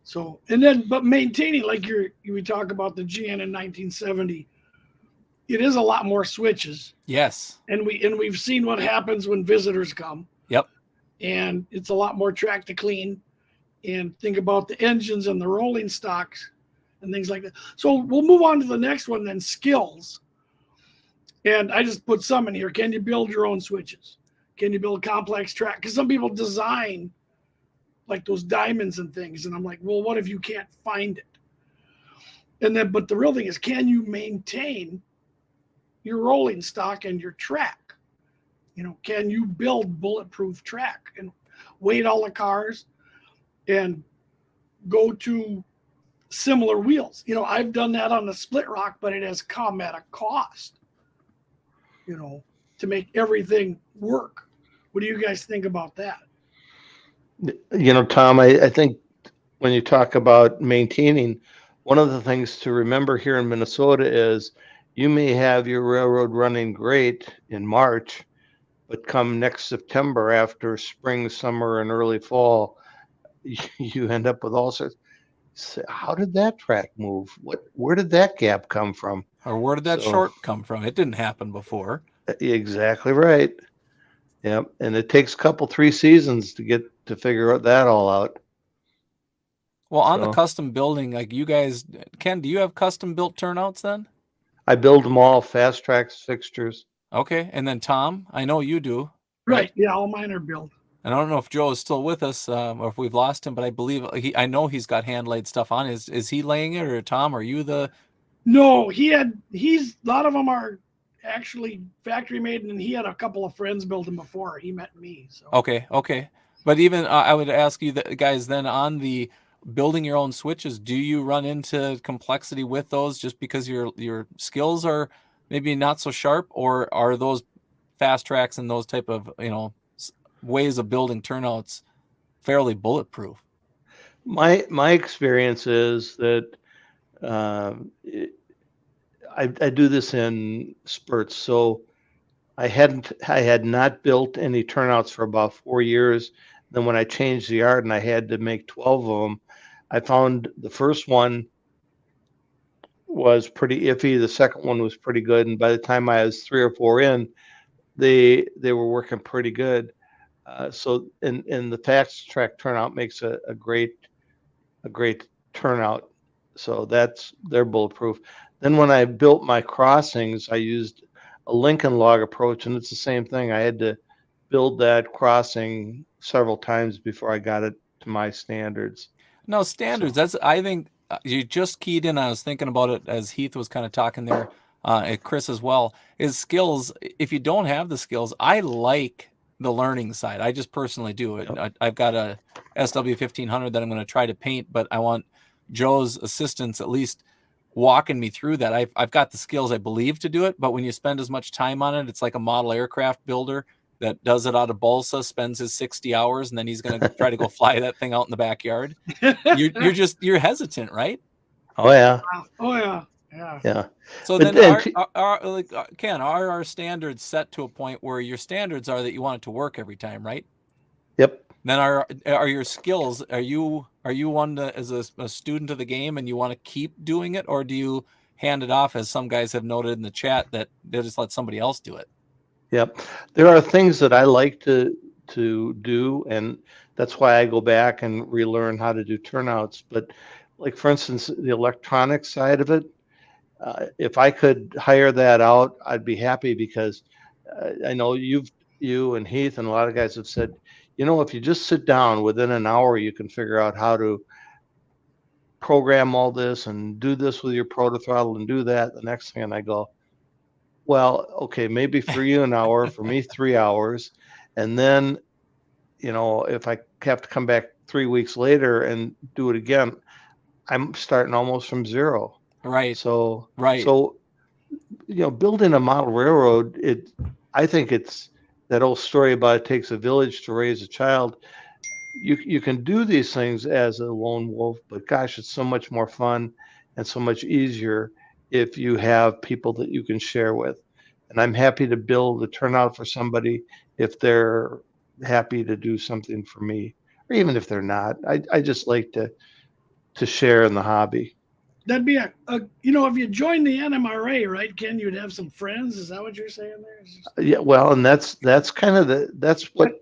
So, and then, but maintaining, like we talk about the Gienah 1970, it is a lot more switches. Yes. And we've seen what happens when visitors come. Yep. And it's a lot more track to clean. And think about the engines and the rolling stocks and things like that. So we'll move on to the next one then, skills. And I just put some in here. Can you build your own switches? Can you build complex track? Because some people design like those diamonds and things. And I'm like, well, what if you can't find it? And then, but the real thing is, can you maintain your rolling stock and your track? You know, can you build bulletproof track and weight all the cars and go to similar wheels? You know, I've done that on the split rock, but it has come at a cost, you know, to make everything work. What do you guys think about that? You know, Tom, I think when you talk about maintaining, one of the things to remember here in Minnesota is you may have your railroad running great in March, but come next September after spring, summer, and early fall, you end up with all sorts. How did that track move? Where did that gap come from? Or where did that short come from? It didn't happen before. Exactly right. Yep. And it takes a 3 seasons to figure that all out. Well, on the custom building, like you guys, Ken, do you have custom built turnouts then? I build them all, fast tracks, fixtures. Okay. And then Tom, I know you do. Right. Yeah, all mine are built. And I don't know if Joe is still with us or if we've lost him, but I believe I know he's got hand laid stuff on. Is he laying it, or Tom, are you the? No, he's a lot of them are actually factory made, and he had a couple of friends build them before he met me. So Okay. But even I would ask you guys then on the building your own switches, do you run into complexity with those just because your skills are maybe not so sharp, or are those fast tracks and those type of, you know, ways of building turnouts fairly bulletproof? My experience is that I do this in spurts. So I had not built any turnouts for about 4 years. Then when I changed the yard and I had to make 12 of them, I found the first one was pretty iffy. The second one was pretty good. And by the time I was 3 or 4 in, they were working pretty good. So the fast track turnout makes a great turnout. So they're bulletproof. Then when I built my crossings, I used a Lincoln log approach, and it's the same thing. I had to build that crossing several times before I got it to my standards. No, standards. That's, I think you just keyed in. I was thinking about it as Heath was kind of talking there, and Chris as well, is skills. If you don't have the skills, I like the learning side. I just personally do it. Yep. I've got a SW1500 that I'm going to try to paint, but I want Joe's assistance at least walking me through that. I've got the skills, I believe, to do it, but when you spend as much time on it, it's like a model aircraft builder that does it out of balsa, spends his 60 hours, and then he's going to try to go fly that thing out in the backyard. You're hesitant, right? Oh yeah. Oh yeah. Yeah. So But then, Ken, are our standards set to a point where your standards are that you want it to work every time, right? Yep. Then are your skills? Are you one that, as a student of the game, and you want to keep doing it, or do you hand it off, as some guys have noted in the chat, that they just let somebody else do it? Yep. There are things that I like to do, and that's why I go back and relearn how to do turnouts. But like, for instance, the electronic side of it, if I could hire that out, I'd be happy, because I know you and Heath and a lot of guys have said, you know, if you just sit down, within an hour, you can figure out how to program all this and do this with your protothrottle and do that the next thing. And I go, well, okay, maybe for you an hour, for me 3 hours. And then, you know, if I have to come back 3 weeks later and do it again, I'm starting almost from zero. Right. So, Right. So building a model railroad, I think it's that old story about it takes a village to raise a child. You can do these things as a lone wolf, but gosh, it's so much more fun and so much easier if you have people that you can share with. And I'm happy to build the turnout for somebody if they're happy to do something for me, or even if they're not. I just like to share in the hobby. That'd be if you join the NMRA, right, Ken, you'd have some friends. Is that what you're saying there? Yeah, well, and that's kind of that's what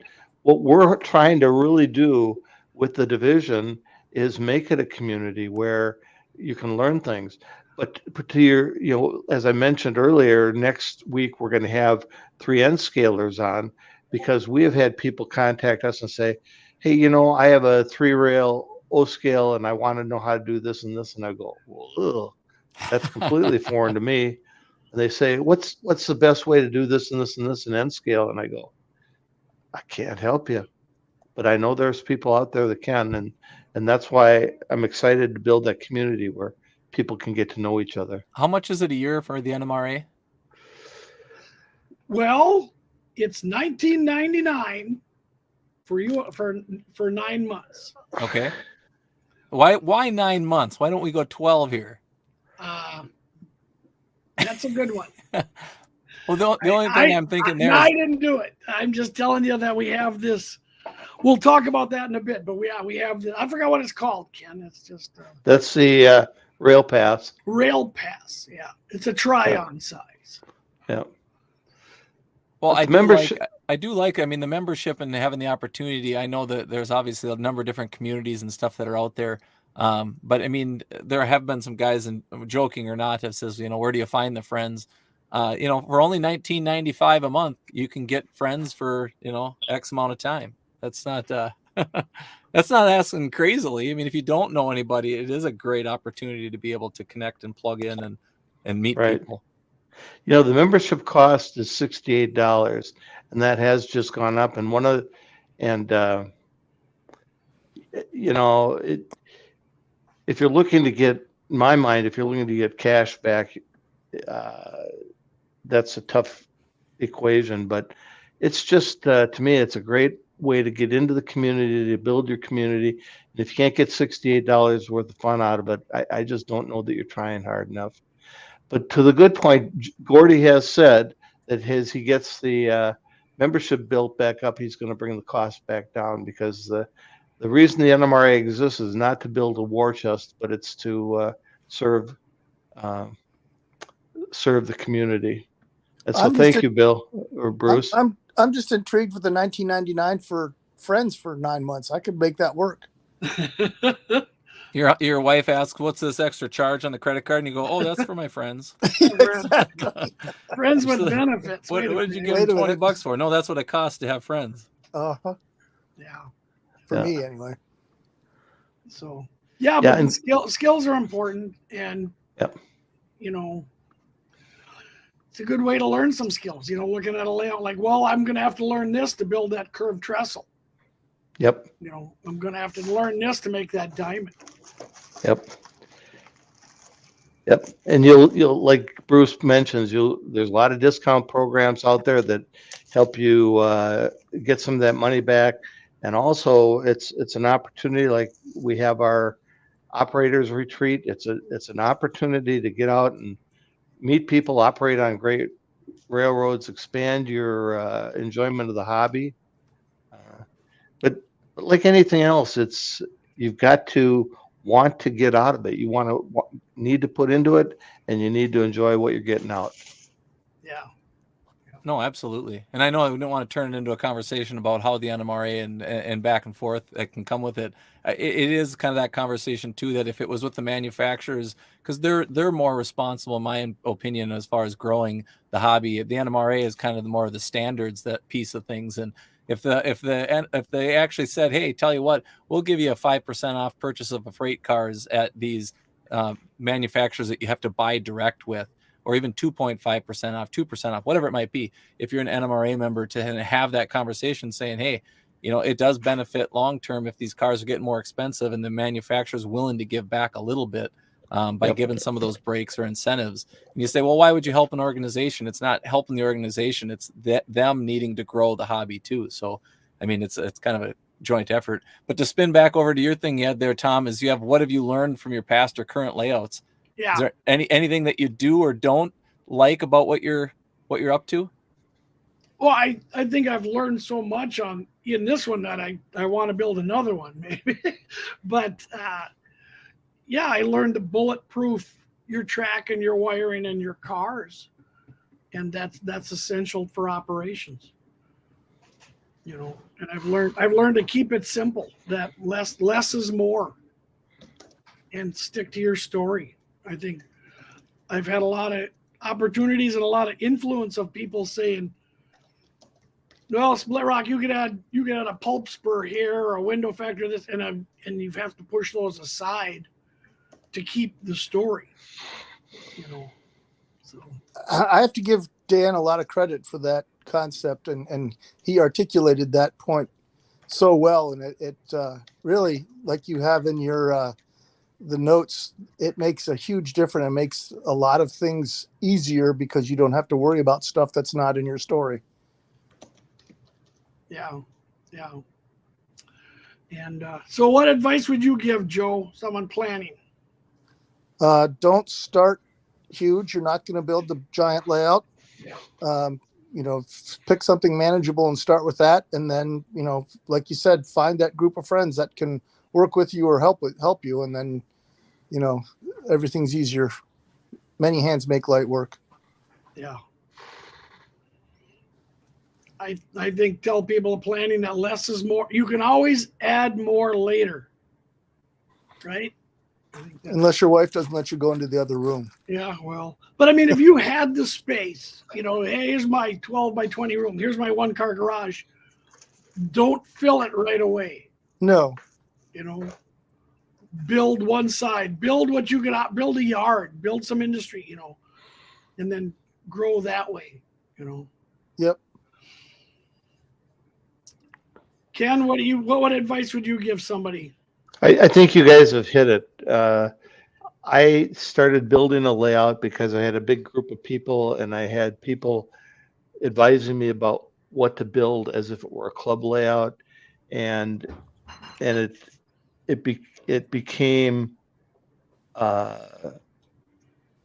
we're trying to really do with the division is make it a community where you can learn things. But to your, as I mentioned earlier, next week we're going to have 3N scalers on because we have had people contact us and say, hey, I have a 3-rail O scale and I want to know how to do this and this. And I go, well, ugh, that's completely foreign to me. And they say, what's the best way to do this and this and this and N scale? And I go, I can't help you, but I know there's people out there that can. And that's why I'm excited to build that community where people can get to know each other. How much is it a year for the NMRA? Well, it's $19.99 for you for 9 months. Okay. Why 9 months? Why don't we go 12 here? That's a good one. Well, the only thing I'm thinking there I is didn't do it. I'm just telling you that we have this. We'll talk about that in a bit, but we have the, I forgot what it's called, Ken. It's just that's the rail pass. Rail pass. Yeah, it's a try-on size. Yeah. Well, I do like. I mean, the membership and having the opportunity. I know that there's obviously a number of different communities and stuff that are out there. But I mean, there have been some guys, and joking or not, have says, where do you find the friends? For only $19.95 a month, you can get friends for X amount of time. That's not that's not asking crazily. I mean, if you don't know anybody, it is a great opportunity to be able to connect and plug in and meet people. The membership cost is $68, and that has just gone up. And if you're looking to get, in my mind, if you're looking to get cash back, that's a tough equation. But it's just, to me, it's a great way to get into the community, to build your community. And if you can't get $68 worth of fun out of it, I just don't know that you're trying hard enough. But to the good point, Gordy has said that he gets the membership built back up, he's going to bring the cost back down, because the reason the NMRA exists is not to build a war chest, but it's to serve the community. And so thank you, Bill or Bruce. I'm just intrigued with the $19.99 for friends for 9 months. I could make that work. Your wife asks, what's this extra charge on the credit card? And you go, oh, that's for my friends. Exactly. Friends with benefits. What did you give them $20 for? No, that's what it costs to have friends. Uh-huh. Yeah. For me, anyway. So, but and skills are important. And, it's a good way to learn some skills. Looking at a layout like, well, I'm going to have to learn this to build that curved trestle. Yep. I'm going to have to learn this to make that diamond. Yep. And you'll like Bruce mentions, there's a lot of discount programs out there that help you get some of that money back. And also it's an opportunity, like we have our operators retreat. It's an opportunity to get out and meet people, operate on great railroads, expand your enjoyment of the hobby. But like anything else, you've got to want to get out of it. You need to put into it, and you need to enjoy what you're getting out. Yeah. No, absolutely. And I know we don't want to turn it into a conversation about how the NMRA and back and forth that can come with it. It is kind of that conversation too, that if it was with the manufacturers, because they're more responsible, in my opinion, as far as growing the hobby. The NMRA is kind of more of the standards, that piece of things. And if they actually said, hey, tell you what, we'll give you a 5% off purchase of a freight cars at these manufacturers that you have to buy direct with, or even 2.5% off, 2% off, whatever it might be. If you're an NMRA member, to have that conversation saying, hey, it does benefit long term if these cars are getting more expensive and the manufacturer's willing to give back a little bit. by Yep. giving some of those breaks or incentives. And you say, well, why would you help an organization? It's not helping the organization. It's them needing to grow the hobby too. So, I mean, it's kind of a joint effort. But to spin back over to your thing you had there, Tom, is you have, what have you learned from your past or current layouts? Yeah. Is there anything that you do or don't like about what you're up to? Well, I think I've learned so much in this one that I want to build another one maybe. But yeah, I learned to bulletproof your track and your wiring and your cars, and that's essential for operations. You know, and I've learned to keep it simple. That less is more, and stick to your story. I think I've had a lot of opportunities and a lot of influence of people saying, well, Split Rock, you could add a pulp spur here or a window factor this, and you have to push those aside to keep the story. You know, so I have to give Dan a lot of credit for that concept, and he articulated that point so well, and it really, like you have in your the notes, it makes a huge difference. It makes a lot of things easier because you don't have to worry about stuff that's not in your story. yeah. And so what advice would you give, Joe, someone planning? Don't start huge. You're not going to build the giant layout. You know, pick something manageable and start with that. And then, you know, like you said, find that group of friends that can work with you or help you. And then, you know, everything's easier. Many hands make light work. Yeah. I think tell people planning that less is more. You can always add more later, right? Unless your wife doesn't let you go into the other room. Yeah, well, but I mean, if you had the space, you know, hey, here's my 12 by 20 room. Here's my 1-car garage. Don't fill it right away. No. You know, build one side, build what you can, build a yard, build some industry, you know, and then grow that way, you know. Yep. Ken, what advice would you give somebody? I think you guys have hit it. I started building a layout because I had a big group of people and I had people advising me about what to build as if it were a club layout, and it became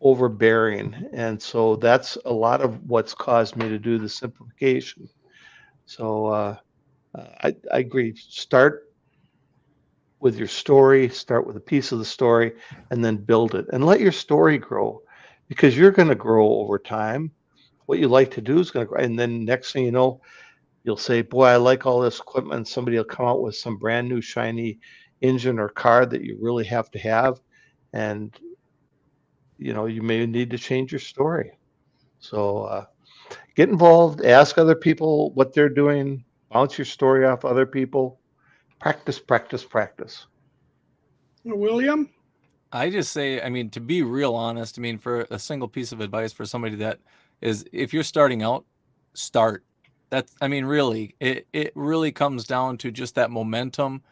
overbearing, and so that's a lot of what's caused me to do the simplification. So I agree. Start with your story, start with a piece of the story, and then build it and let your story grow, because you're going to grow over time. What you like to do is going to grow. And then next thing you know, you'll say, boy, I like all this equipment. Somebody will come out with some brand new shiny engine or car that you really have to have. And, you know, you may need to change your story. So get involved, ask other people what they're doing, bounce your story off other people, practice, practice, practice. William? I just say, I mean, to be real honest, I mean, for a single piece of advice for somebody that is, if you're starting out, start. That's, I mean, really, it really comes down to just that momentum.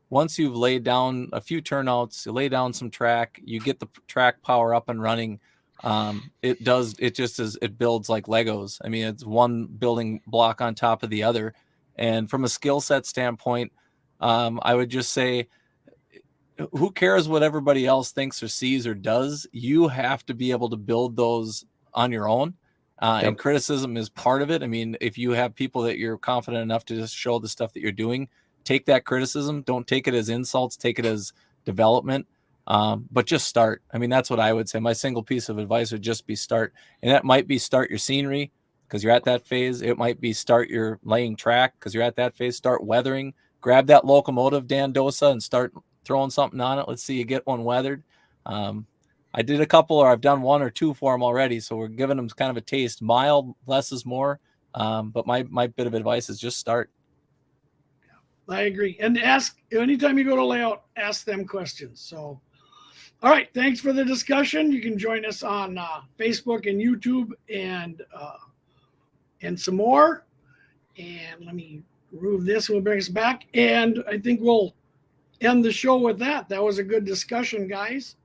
Once you've laid down a few turnouts, you lay down some track, you get the track power up and running. It builds like Legos. I mean, it's one building block on top of the other. And from a skill set standpoint, I would just say, who cares what everybody else thinks or sees or does? You have to be able to build those on your own. And criticism is part of it. I mean, if you have people that you're confident enough to just show the stuff that you're doing, take that criticism. Don't take it as insults, take it as development. But just start. I mean, that's what I would say. My single piece of advice would just be start. And that might be start your scenery because you're at that phase. It might be start your laying track because you're at that phase. Start weathering. Grab that locomotive, Dan Dosa, and start throwing something on it. Let's see you get one weathered. I did a couple, or I've done one or two for them already. So we're giving them kind of a taste. Mild, less is more. But my bit of advice is just start. I agree. And ask, anytime you go to layout, ask them questions. So, all right. Thanks for the discussion. You can join us on Facebook and YouTube and some more. And let me remove this. We'll bring us back. And I think we'll end the show with that. That was a good discussion, guys.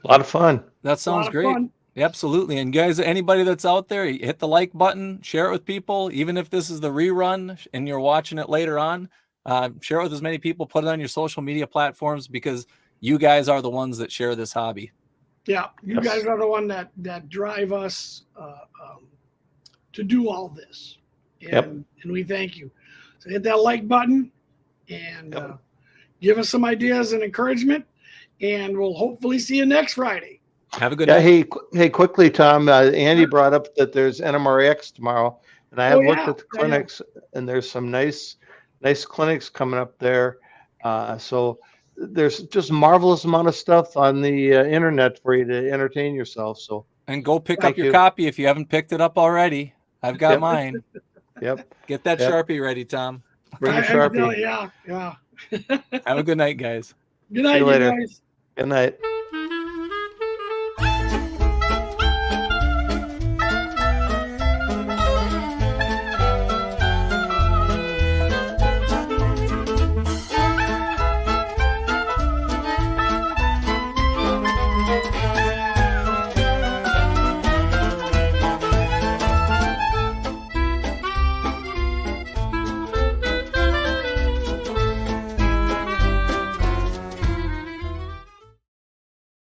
A lot of fun. That A lot sounds of great. fun. Absolutely. And guys, anybody that's out there, hit the like button, share it with people. Even if this is the rerun and you're watching it later on, share it with as many people, put it on your social media platforms, because you guys are the ones that share this hobby. Yeah, you Yes. guys are the one that drive us to do all this, and we thank you. So hit that like button and give us some ideas and encouragement, and we'll hopefully see you next Friday. Have a good Yeah. night. Hey, quickly, Tom. Andy brought up that there's NMRX tomorrow, and I have looked at the clinics, and there's some nice clinics coming up there. So there's just marvelous amount of stuff on the internet for you to entertain yourself. So And go pick Thank up your you. copy if you haven't picked it up already. I've got Yep. mine. Yep. Get that Yep. Sharpie ready, Tom. Bring a I tell Sharpie. you, yeah. Have a good night, guys. Good night, you you later. guys. Good night.